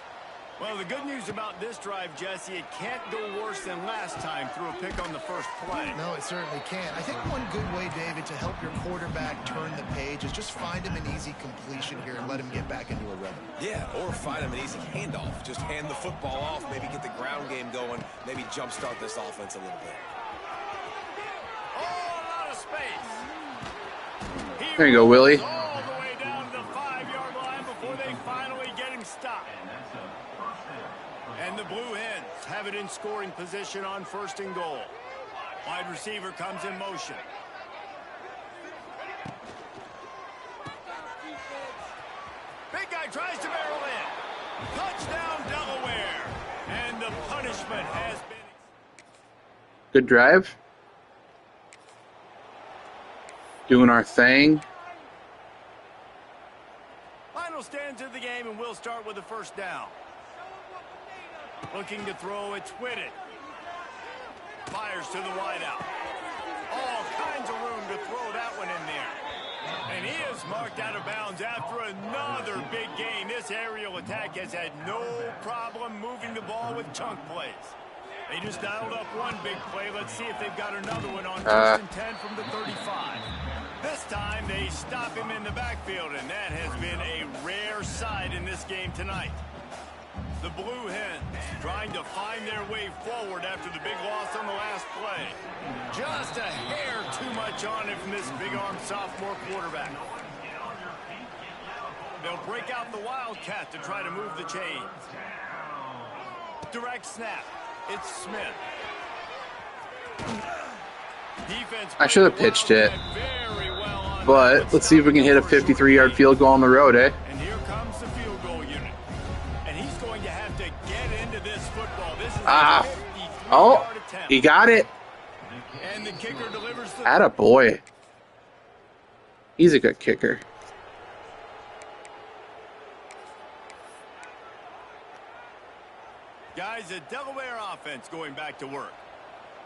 Well, the good news about this drive, Jesse, it can't go worse than last time through a pick on the first play. No, it certainly can't. I think one good way, David, to help your quarterback turn the page is just find him an easy completion here and let him get back into a rhythm. Yeah, or find him an easy handoff. Just hand the football off, maybe get the ground game going, maybe jumpstart this offense a little bit. Oh, a lot of space. There you go, Willie. All the way down to the 5-yard line before they finally get him stopped. And the Blue Hens have it in scoring position on 1st and goal. Wide receiver comes in motion. Big guy tries to barrel in. Touchdown, Delaware. And the punishment has been... Good drive. Doing our thing. Final stands of the game, and we'll start with the 1st down. Looking to throw, it's Whitted. Fires to the wideout. All kinds of room to throw that one in there. And he is marked out of bounds after another big gain. This aerial attack has had no problem moving the ball with chunk plays. They just dialed up one big play. Let's see if they've got another one on 1st and 10 from the 35. This time they stop him in the backfield, and that has been a rare sight in this game tonight. The Blue Hens trying to find their way forward after the big loss on the last play. Just a hair too much on it from this big-armed sophomore quarterback. They'll break out the Wildcat to try to move the chains. Direct snap. It's Smith. Defense. I should have pitched it. Very well on But let's see if we can hit a 53-yard field goal on the road, eh? And here comes the field goal unit. And he's going to have to get into this football. This is a 53-yard attempt. He got it. And the kicker delivers the... Attaboy. He's a good kicker. Guys, the Delaware offense going back to work.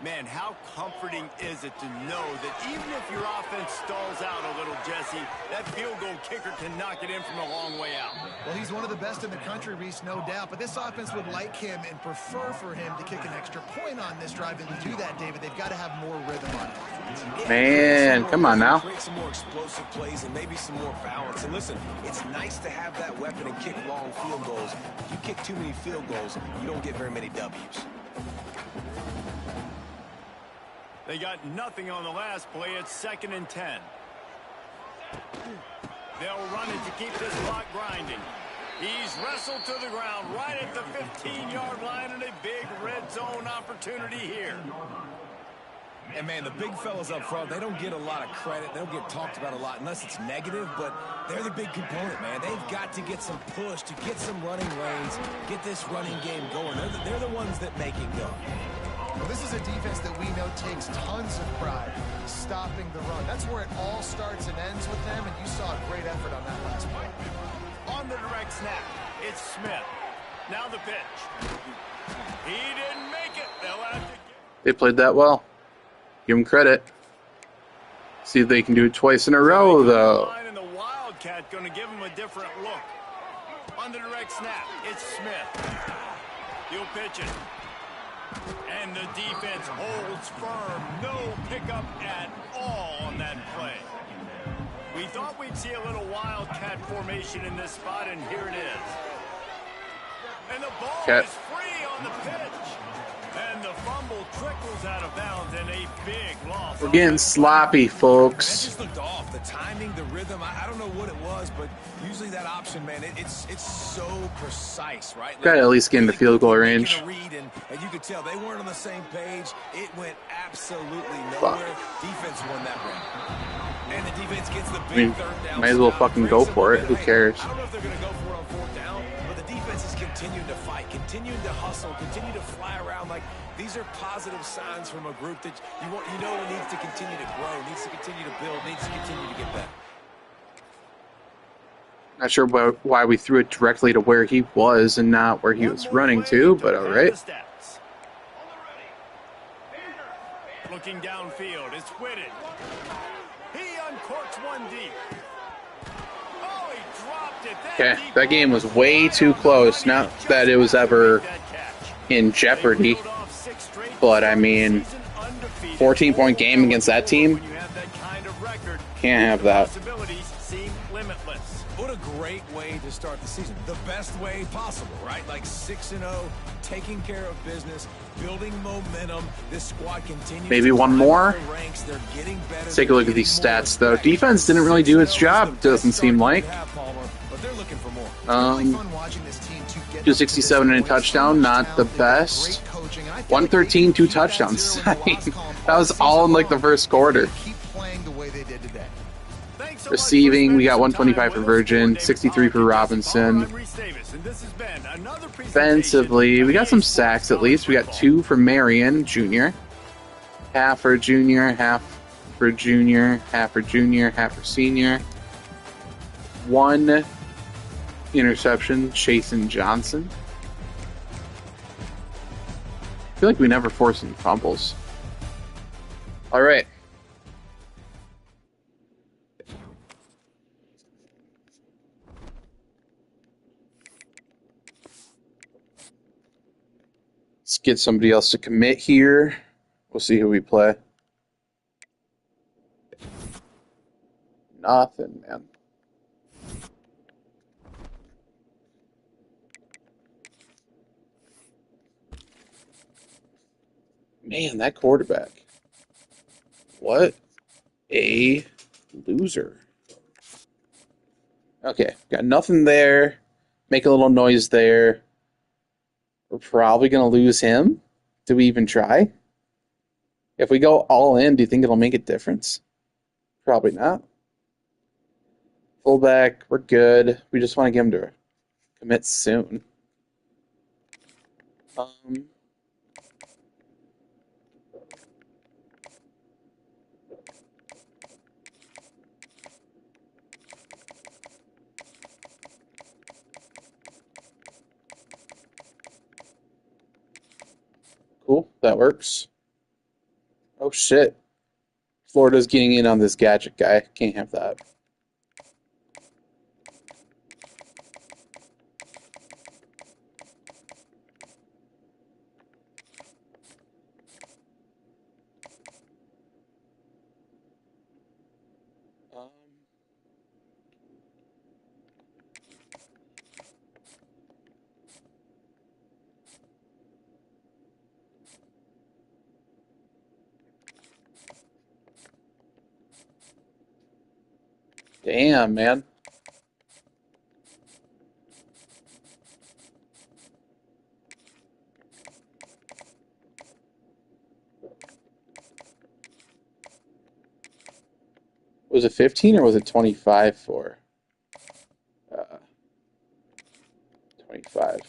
Man, how comforting is it to know that even if your offense stalls out a little, Jesse, that field goal kicker can knock it in from a long way out. Well, he's one of the best in the country, Reese, no doubt. But this offense would like him and prefer for him to kick an extra point on this drive. And to do that, David, they've got to have more rhythm on it. Man, come on now. Create some more explosive plays and maybe some more balance. And listen, it's nice to have that weapon and kick long field goals. If you kick too many field goals, you don't get very many W's. They got nothing on the last play. It's 2nd and 10. They'll run it to keep this clock grinding. He's wrestled to the ground right at the 15-yard line, and a big red zone opportunity here. And, man, the big fellas up front, they don't get a lot of credit. They don't get talked about a lot unless it's negative, but they're the big component, man. They've got to get some push, to get some running lanes, get this running game going. They're the ones that make it go. Well, this is a defense that we know takes tons of pride stopping the run. That's where it all starts and ends with them, and you saw a great effort on that last play. On the direct snap, it's Smith. Now the pitch. He didn't make it. They'll have to They played that well. Give them credit. See if they can do it twice in a row, though. And the Wildcat going to give him a different look. On the direct snap, it's Smith. He'll pitch it. And the defense holds firm. No pickup at all on that play. We thought we'd see a little Wildcat formation in this spot, and here it is. And the ball is free on the pitch. And the fumble trickles out of bounds, and a big loss. We're getting sloppy, folks. That just looked off. The timing, the rhythm, I don't know what it was, but usually that option, man, it's so precise, right? Got to at least get into field goal range. And you could tell they weren't on the same page. It went absolutely nowhere. Defense won that round. And the defense gets the big third down. Might as well fucking go for it. Who cares? I don't know if they're going to go for it on 4th down, but the defense is continuing to fight, continuing to hustle, continue to fly around. Like, these are positive signs from a group that you know needs to continue to grow, needs to continue to build, needs to continue to get better. Not sure why we threw it directly to where he was and not where he was running to, but all right. Looking downfield, it's Whitted. He uncorks one deep. Oh, he dropped it. Okay, that game was way too close. Not that it was ever in jeopardy, but I mean, 14-point game against that team. Can't have that. What a great way to start the season. The best way possible, right? Like 6-0, taking care of business, building momentum. This squad continues. Maybe one more. Let's take a look at these stats, though. Defense didn't really do its job, doesn't seem like. But they're looking for more. 267 and a touchdown, not the best. 113, 2 touchdowns. I mean, that was all in like the first quarter. Receiving, we got 125 for Virgin, 63 for Robinson. Defensively, we got some sacks at least. We got 2 for Marion Jr. Half for Junior, half for Junior, half for Junior, half for Senior. 1 interception, Chasen Johnson. I feel like we never force any fumbles. All right. Let's get somebody else to commit here. We'll see who we play. Nothing, man. Man, that quarterback. What a loser. Okay, got nothing there. Make a little noise there. We're probably going to lose him. Do we even try? If we go all in, do you think it'll make a difference? Probably not. Fullback, we're good. We just want to get him to commit soon. Cool, that works. Oh, shit. Florida's getting in on this gadget guy. Can't have that. Damn, man. Was it 15 or was it 25 for 25?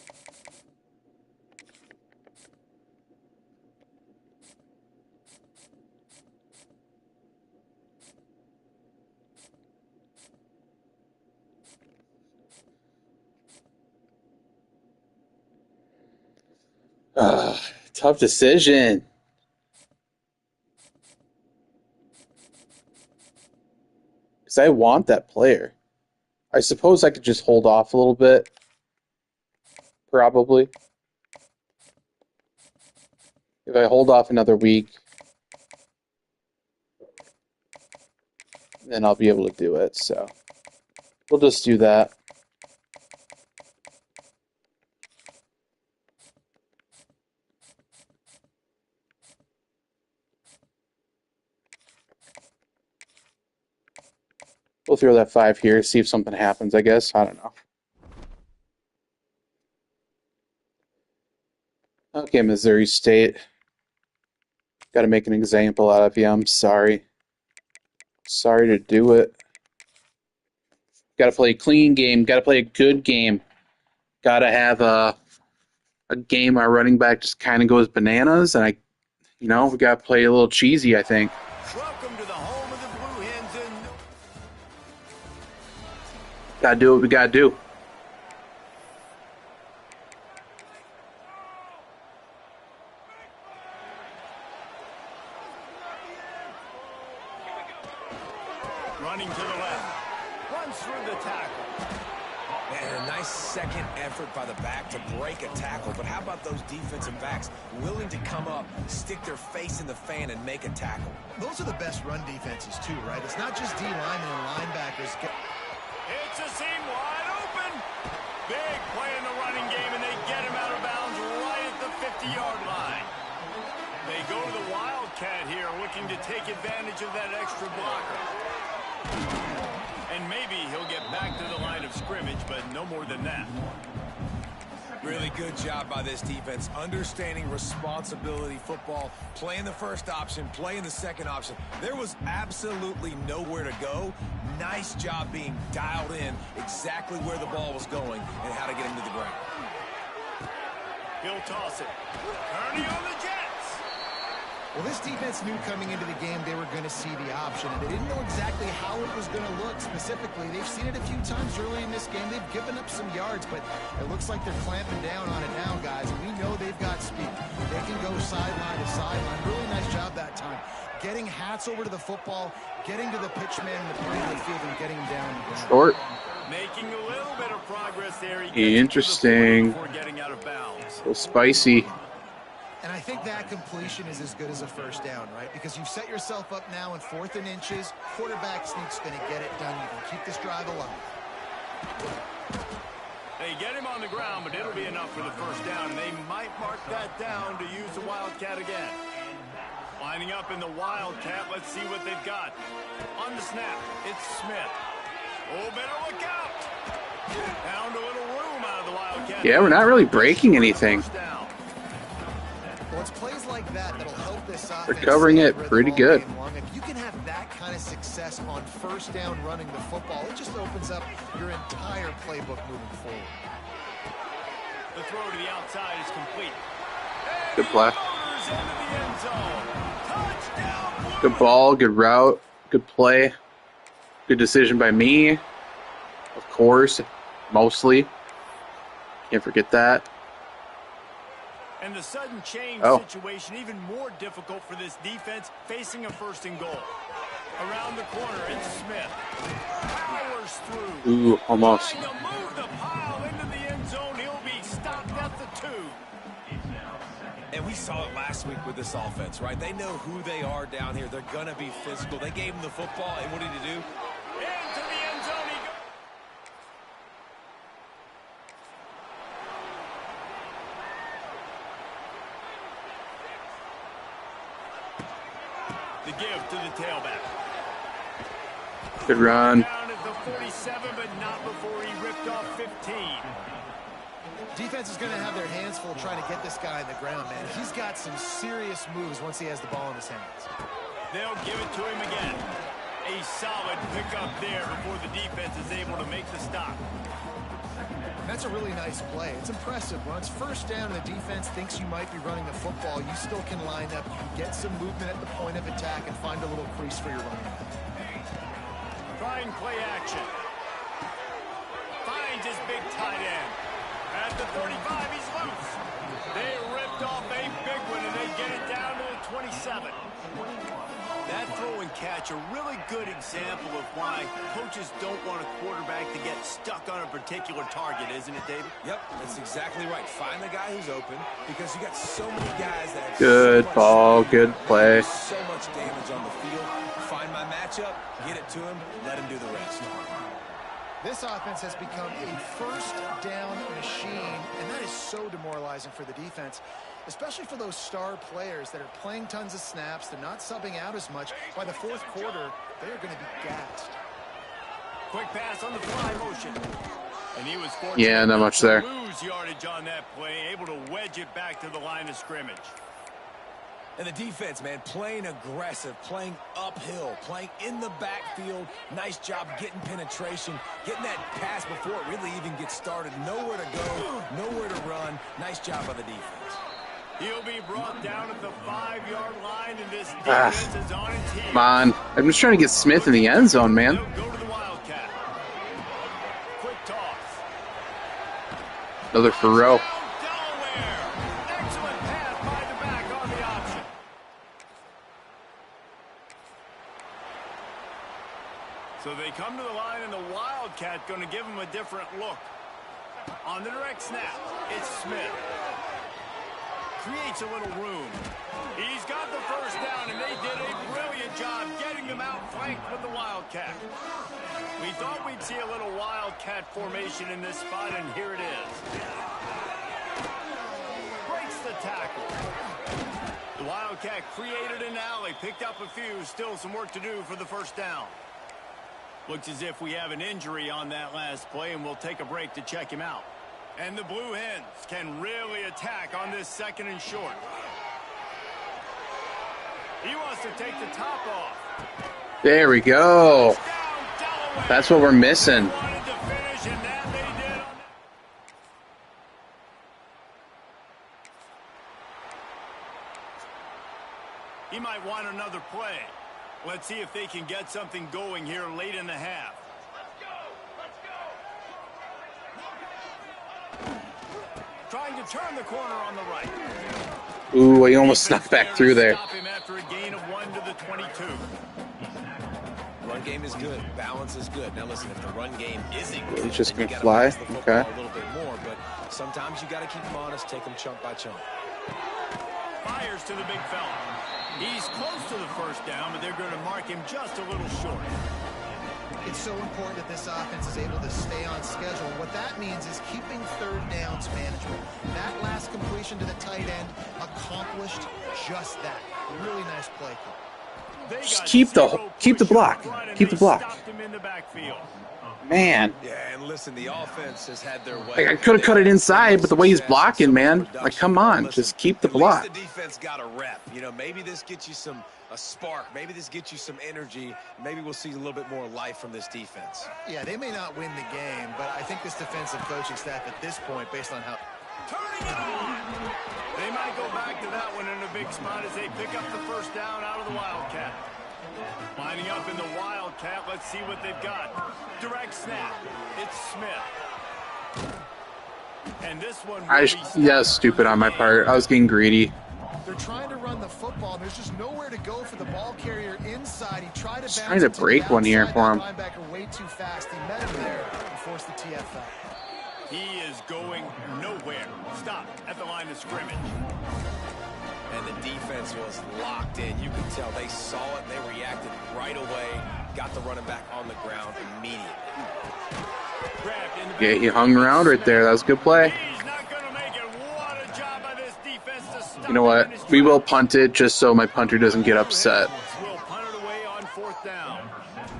Tough decision. Because I want that player. I suppose I could just hold off a little bit. Probably. If I hold off another week, then I'll be able to do it. So we'll just do that. We'll throw that 5 here, see if something happens, I guess. I don't know. Okay, Missouri State. Got to make an example out of you. I'm sorry. Sorry to do it. Got to play a clean game. Got to play a good game. Got to have a game our running back just kind of goes bananas, and we got to play a little cheesy, I think. Welcome to the home of the Blue Hens and Got to do what we got to do. running to the left. Runs through the tackle. Man, a nice second effort by the back to break a tackle. But how about those defensive backs willing to come up, stick their face in the fan, and make a tackle? Those are the best run defenses, too, right? It's not just D linemen and linebackers. It's a seam wide open. Big play in the running game, and they get him out of bounds right at the 50-yard line. They go to the Wildcat here, looking to take advantage of that extra blocker. And maybe he'll get back to the line of scrimmage, but no more than that. Really good job by this defense, understanding responsibility football, playing the first option, playing the second option. There was absolutely nowhere to go. Nice job being dialed in exactly where the ball was going and how to get him to the ground. He'll toss it. Turning on the Jets. Well, this defense knew coming into the game they were going to see the option, and they didn't know exactly how it was going to look specifically. They've seen it a few times early in this game. They've given up some yards, but it looks like they're clamping down on it now, guys, and we know they've got speed. They can go sideline to sideline. Really nice job that time. Getting hats over to the football, getting to the pitchman in the middle of the field, and getting him down. Short. Making a little bit of progress there. Interesting. Before getting out of bounds. A little spicy. And I think that completion is as good as a first down, right? Because you've set yourself up now in 4th and inches. Quarterback sneak's going to get it done. You can keep this drive alive. They get him on the ground, but it'll be enough for the first down. And they might mark that down to use the Wildcat again. Lining up in the Wildcat. Let's see what they've got. On the snap, it's Smith. Oh, better look out. Found a little room out of the Wildcat. Yeah, we're not really breaking anything. Well, it's plays like that that'll help this offense. They're covering it pretty good. If you can have that kind of success on first down running the football, it just opens up your entire playbook moving forward. The throw to the outside is complete. Good play. Good ball, good route, good play. Good decision by me. Of course, mostly. Can't forget that. And the sudden change situation even more difficult for this defense facing a 1st and goal. Around the corner, it's Smith. Powers through. Ooh, almost. Trying to move the pile into the end zone. He'll be stopped at the 2. And we saw it last week with this offense, right? They know who they are down here. They're going to be physical. They gave him the football, and what did he do? Into the end zone he goes. The give to the tailback. Good run. Down at the 47, but not before he ripped off 15. Defense is going to have their hands full trying to get this guy on the ground, man. He's got some serious moves once he has the ball in his hands. They'll give it to him again. A solid pickup there before the defense is able to make the stop. That's a really nice play. It's impressive. When it's 1st down and the defense thinks you might be running the football, you still can line up, you can get some movement at the point of attack and find a little crease for your running back. Try and play action. Finds his big tight end. At the 35, he's loose. They ripped off a big one, and they get it down to the 27. That throw and catch, a really good example of why coaches don't want a quarterback to get stuck on a particular target, isn't it, David? Yep, that's exactly right. Find the guy who's open because you got so many guys that have Good so ball, much good play. so much damage on the field. Find my matchup, get it to him, let him do the rest. This offense has become a 1st down machine, and that is so demoralizing for the defense, especially for those star players that are playing tons of snaps. They're not subbing out as much. By the 4th quarter, they are going to be gassed. Quick pass on the fly motion. And he was fortunate Yeah, not much there. to lose yardage on that play, able to wedge it back to the line of scrimmage. And the defense, man, playing aggressive, playing uphill, playing in the backfield. Nice job getting penetration, getting that pass before it really even gets started. Nowhere to go, nowhere to run. Nice job by the defense. He'll be brought down at the 5-yard line, and this defense is on its heels. Come on. I'm just trying to get Smith in the end zone, man. They'll go to the Wildcat. Quick toss. Another for Rowe. Delaware. Excellent pass by the back on the option. So they come to the line, and the Wildcat going to give him a different look. On the direct snap, it's Smith. Creates a little room. He's got the 1st down, and they did a brilliant job getting them outflanked with the Wildcat. We thought we'd see a little Wildcat formation in this spot, and here it is. Breaks the tackle. The Wildcat created an alley, picked up a few, still some work to do for the 1st down. Looks as if we have an injury on that last play, and we'll take a break to check him out. And the Blue Hens can really attack on this 2nd and short. He wants to take the top off. There we go. That's what we're missing. Wanted to finish, and that they did. He might want another play. Let's see if they can get something going here late in the half. Trying to turn the corner on the right. Ooh, he almost snuck back through there. Stop him after a gain of 1 to the 22. Run game is good. Balance is good. Now listen, if the run game isn't good, He's just then gonna you fly. gotta pass the football Okay. a little bit more, but sometimes you got to keep them honest, take them chunk by chunk. Fires to the big fella. He's close to the 1st down, but they're going to mark him just a little short. It's so important that this offense is able to stay on schedule. What that means is keeping 3rd downs manageable. That last completion to the tight end accomplished just that. Really nice play call. They Just got keep the zero block. push up front, and Keep the they block. stopped him in the backfield. Man. Yeah, and listen, the offense has had their way. Like, I could have cut it inside, but the way he's blocking, man. Like, come on. Just keep the block. At least the defense got a rep. You know, maybe this gets you a spark. Maybe this gets you some energy. Maybe we'll see a little bit more life from this defense. Yeah, they may not win the game, but I think this defensive coaching staff at this point, based on how... Turning it on. They might go back to that one in a big spot as they pick up the 1st down out of the Wildcat. Lining up in the Wildcat, let's see what they've got. Direct snap. It's Smith. And this one yeah, stupid on my part. I was getting greedy. They're trying to run the football, and there's just nowhere to go for the ball carrier inside. He tried to Just bounce trying to it break the one here outside. for him. Linebacker way too fast. He met him there and forced the TFL. He is going nowhere. Stop at the line of scrimmage. And the defense was locked in. You could tell they saw it. They reacted right away. Got the running back on the ground immediately. Yeah, he hung around right there. That was a good play. He's not going to make it. What a job by this defense to stop. You know what? We will punt it just so my punter doesn't get upset. We'll punt it away on 4th down.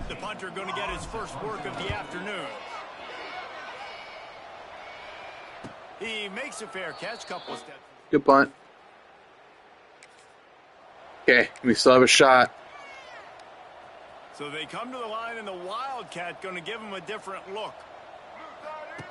The punter going to get his first work of the afternoon. He makes a fair catch, couple of steps. Good punt. Okay, we still have a shot. So they come to the line, and the Wildcat going to give him a different look.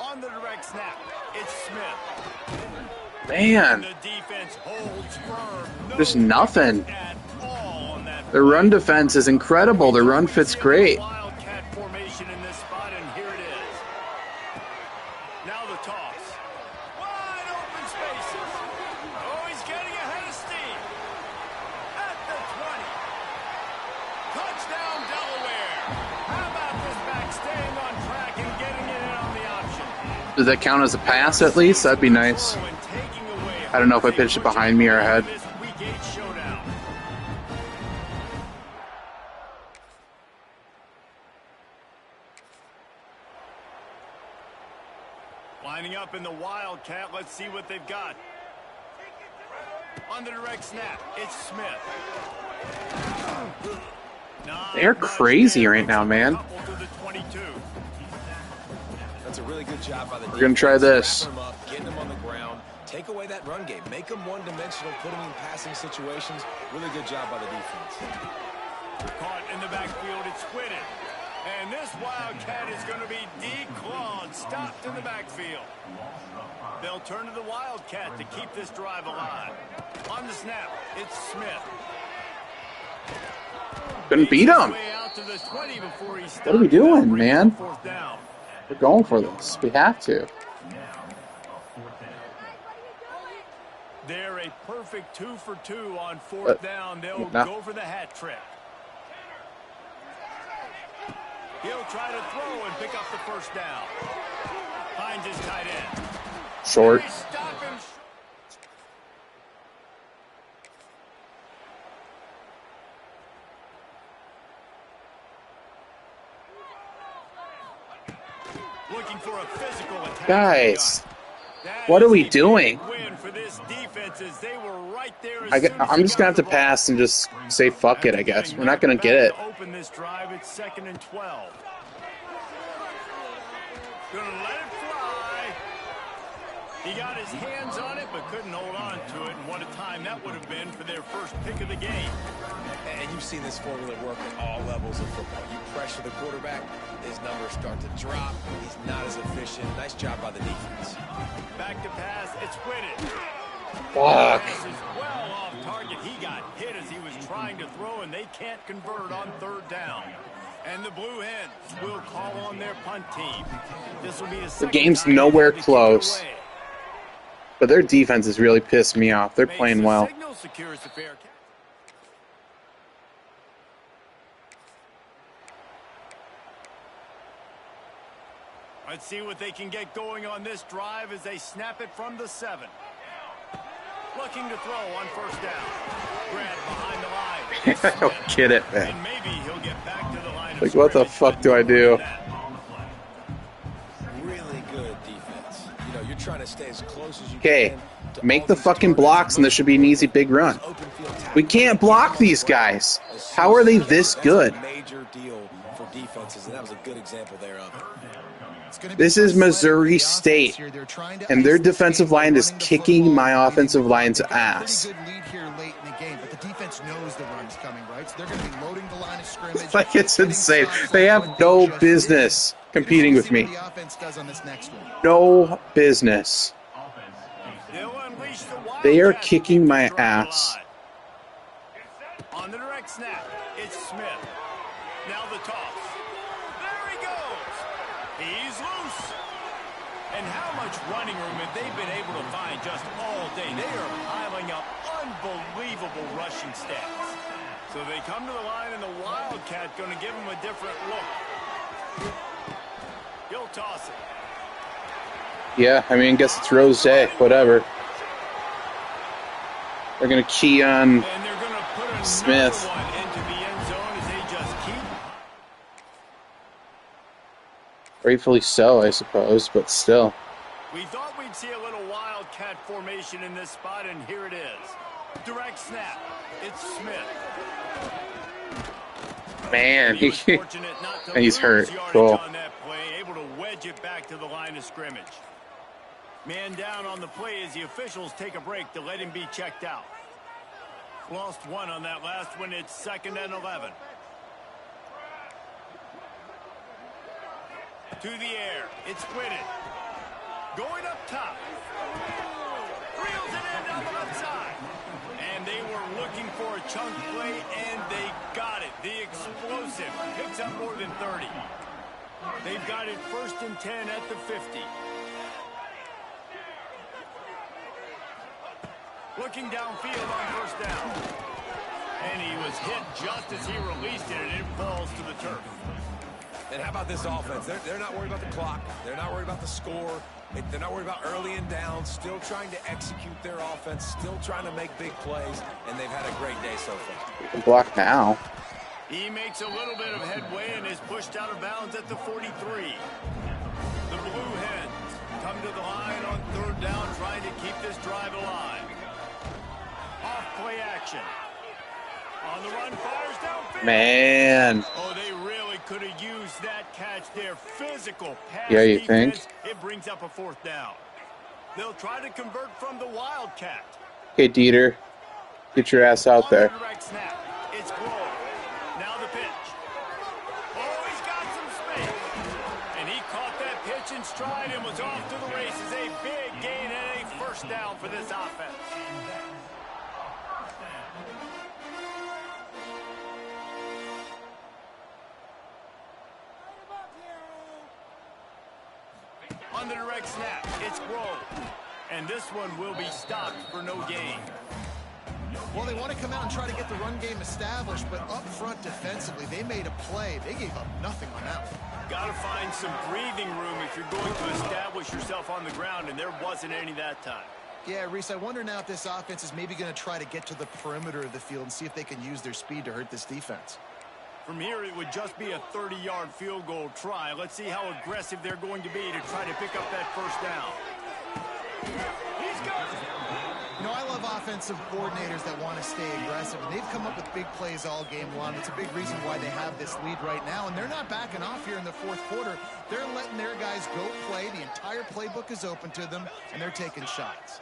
On the direct snap, it's Smith. Man, The defense holds firm. there's nothing. At all on that. Their run defense is incredible. Their run fits great. Wildcat formation in this spot, and here it is. Now the toss. Wide open spaces. Oh, he's getting ahead of steam. At the 20. Touchdown, Delaware. How about this back staying on track and getting it in on the option? Does that count as a pass at least? That'd be nice. I don't know if I pitched it behind me or ahead. This Week 8 showdown. Lining up in the Wildcat. Let's see what they've got. On the direct snap, it's Smith. They're crazy right now, man. That's a really good job by the defense. We're gonna try this. Wrapping them up, getting them on the ground. Take away that run game. Make them one-dimensional, put them in passing situations. Really good job by the defense. Caught in the backfield, it's Whitted. And this Wildcat is going to be declawed, stopped in the backfield. They'll turn to the Wildcat to keep this drive alive. On the snap, it's Smith. Couldn't beat him. What are we doing, man? We're going for this. We have to. They're a perfect 2 for 2 on 4th down. They'll go for the hat trick. He'll try to throw and pick up the first down. Finds his tight end. Short. Stop him. Looking for a physical attack. Guys, what are we doing? I'm just going to have to pass and just say fuck it, I guess. We're not going to get it. Open this drive, it's 2nd and 12. Gonna let it fly. He got his hands on it, but couldn't hold on to it. And what a time that would have been for their first pick of the game. And you've seen this formula work at all levels of football. You pressure the quarterback, his numbers start to drop. He's not as efficient. Nice job by the defense. Back to pass, it's Whitted. Fuck. This is well off target. He got hit as he was trying to throw, and they can't convert on 3rd down. And the Blue Hens will call on their punt team. This will be The game's nowhere close. But their defense has really pissed me off. They're playing well. Let's see what they can get going on this drive as they snap it from the 7. Looking to throw on 1st down. Grant behind the line. I don't get it, man. And maybe he'll get back to the line of Like, what the fuck do I do? Really good defense. You know, you're trying to stay as close as you Okay, can. make the fucking blocks and this should be an easy big run. We can't block these guys. How are they this good? Major deal for defenses, and that was a good example there of it. This is Missouri State, and their defensive line is kicking my offensive line's ass. Like, it's insane. They have no business competing with me. No business. They are kicking my ass. On the direct snap, it's Smith. Now the toss. There he goes. He's loose. And how much running room have they been able to find just all day? They are piling up unbelievable rushing stats. So they come to the line, and the Wildcat going to give them a different look. He'll toss it. Yeah, I mean, I guess it's Rose Day. Whatever. They're going to key on And they're going to put another Smith. one into the end zone as they just keep. Rightfully so, I suppose, but still. We thought we'd see a little Wildcat formation in this spot, and here it is. Direct snap. It's Smith. Man, He was fortunate not to and he's lose hurt. yardage Cool. on that play, able to wedge it back to the line of scrimmage. Man down on the play as the officials take a break to let him be checked out. Lost one on that last one. It's 2nd and 11. To the air. It's Whitted. Going up top. Reels it in down the left side. And they were looking for a chunk play, and they got it. The explosive picks up more than 30. They've got it 1st and 10 at the 50. Looking downfield on 1st down. And he was hit just as he released it, and it falls to the turf. And how about this offense? They're not worried about the clock. They're not worried about the score. They're not worried about early and down. Still trying to execute their offense. Still trying to make big plays. And they've had a great day so far. You can block now. He makes a little bit of headway and is pushed out of bounds at the 43. The Blue Hens come to the line on 3rd down, trying to keep this drive alive. Off play action. On the run, fires downfield. Man. Oh, they really could have used that catch there. Physical pass Yeah, you defense. think? It brings up a 4th down. They'll try to convert from the Wildcat. Okay, Dieter. Get your ass out On there. the direct snap, it's Grove. Now the pitch. Oh, he's got some space. And he caught that pitch in stride and was off to the races. A big gain and a 1st down for this offense. On the direct snap, it's Grove. And this one will be stopped for no gain. Well, they want to come out and try to get the run game established, but up front defensively, they made a play. They gave up nothing on that one. Got to find some breathing room if you're going to establish yourself on the ground, and there wasn't any that time. Yeah, Reese, I wonder now if this offense is maybe going to try to get to the perimeter of the field and see if they can use their speed to hurt this defense. From here, it would just be a 30-yard field goal try. Let's see how aggressive they're going to be to try to pick up that 1st down. He's got it. You know, I love offensive coordinators that want to stay aggressive, and they've come up with big plays all game long. It's a big reason why they have this lead right now, and they're not backing off here in the 4th quarter. They're letting their guys go play. The entire playbook is open to them, and they're taking shots.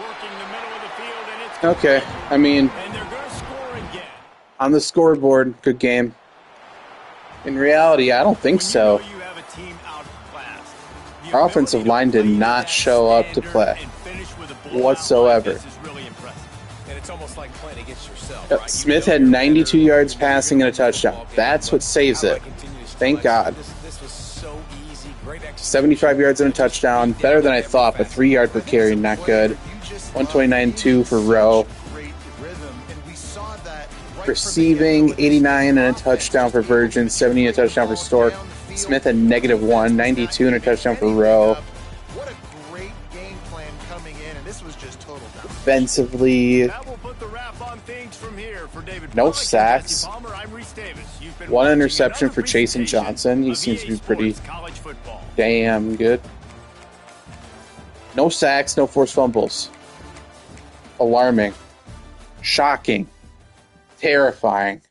Working the middle of the field, and it's Okay, I mean, and they're going to score again. on the scoreboard, good game. In reality, I don't think so. You have a team outclassed. The Our offensive ability to line did play not that show up to standard play and finish with a blowout whatsoever. like this is really impressive. And it's almost like playing against yourself, Yep, right? Smith You know had you're 92 better. yards You know you're passing and a gonna win the touchdown. ball game. That's what saves How it. about continuous Thank play? God. This was so easy. Great execution. 75 yards and a touchdown. Better than I thought, but 3 yards per carry, not good. 129.2 for Rowe. Great rhythm, and we saw that right Receiving, 89 and a touchdown for Virgin, 70 and a touchdown for Stork. Smith had -1, 92 and a touchdown for Rowe. What a great game plan coming in, and this was just total dominance. Defensively, That will put the wrap on things from here for David no Pollack and sacks. Jesse Palmer. I'm Reese Davis. You've been One watching interception another for Chasen presentation Johnson. He of seems to EA be pretty Sports College football. damn good. No sacks, no forced fumbles. Alarming. Shocking. Terrifying.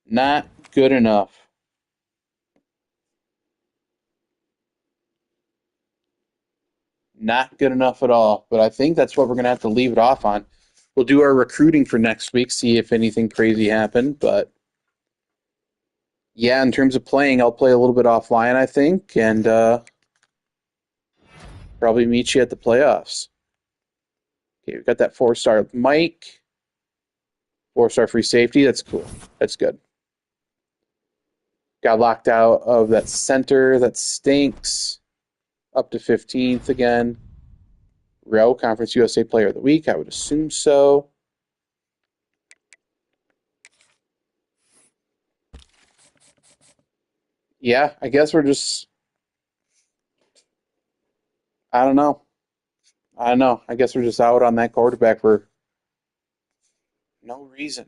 Not good enough. Not good enough at all. But I think that's what we're going to have to leave it off on. We'll do our recruiting for next week, see if anything crazy happened. But yeah, in terms of playing, I'll play a little bit offline, I think, and probably meet you at the playoffs. Okay, we've got that 4-star Mike. 4-star free safety. That's cool. That's good. Got locked out of that center. That stinks. Up to 15th again. Rowe, Conference USA Player of the Week. I would assume so. Yeah, I guess we're just... I don't know. I guess we're just out on that quarterback for no reason.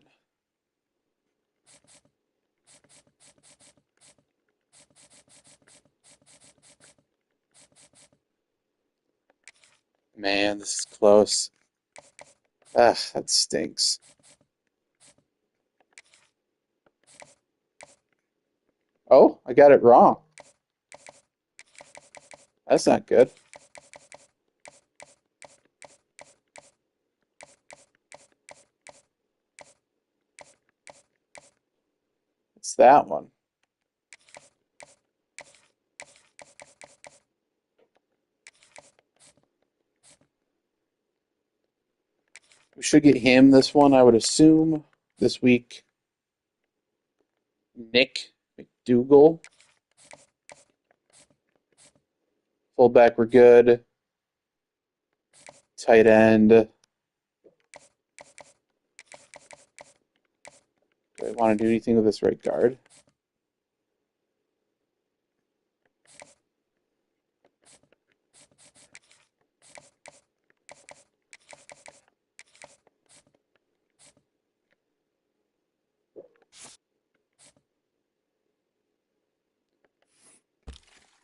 Man, this is close. Ugh, that stinks. Oh, I got it wrong. That's not good. It's that one. We should get him this one, I would assume, this week. Nick McDougal. Fullback, we're good. Tight end. Do I want to do anything with this right guard?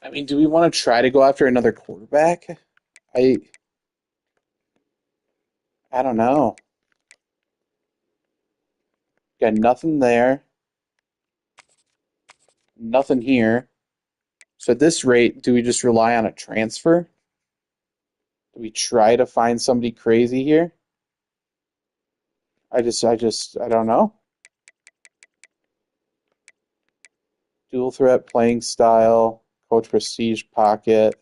I mean, do we want to try to go after another quarterback? I don't know. Got nothing there. Nothing here. So at this rate, do we just rely on a transfer? Do we try to find somebody crazy here? I don't know. Dual threat playing style, coach prestige pocket.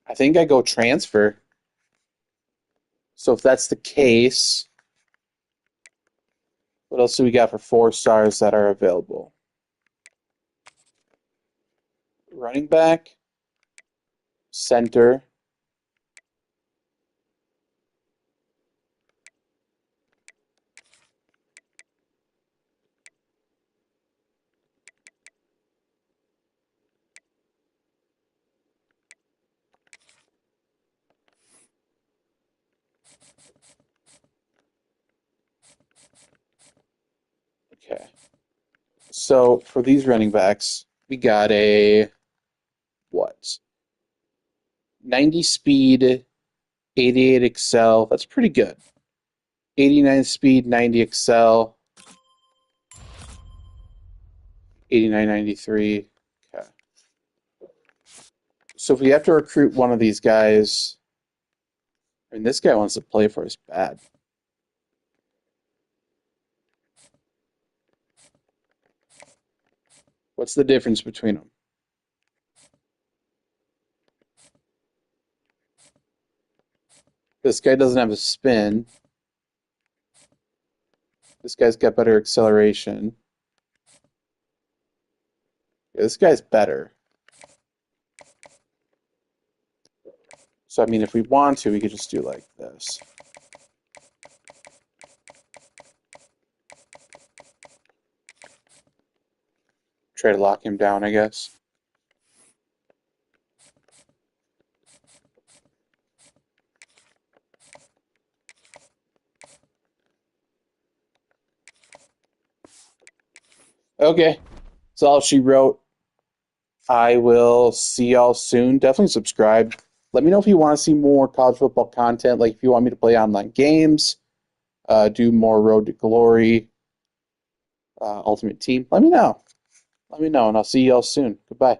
I think I go transfer. So if that's the case, what else do we got for 4 stars that are available? Running back, center, okay. So for these running backs, we got a what? 90 speed, 88 excel. That's pretty good. 89 speed, 90 excel, 89, 93. Okay. So if we have to recruit one of these guys, I mean, this guy wants to play for us bad. What's the difference between them? This guy doesn't have a spin. This guy's got better acceleration. Yeah, this guy's better. So, I mean, if we want to, we could just do like this. Try to lock him down, I guess. Okay, that's all she wrote. I will see y'all soon. Definitely subscribe. Let me know if you want to see more college football content, like if you want me to play online games, do more Road to Glory, Ultimate Team. Let me know. And I'll see y'all soon. Goodbye.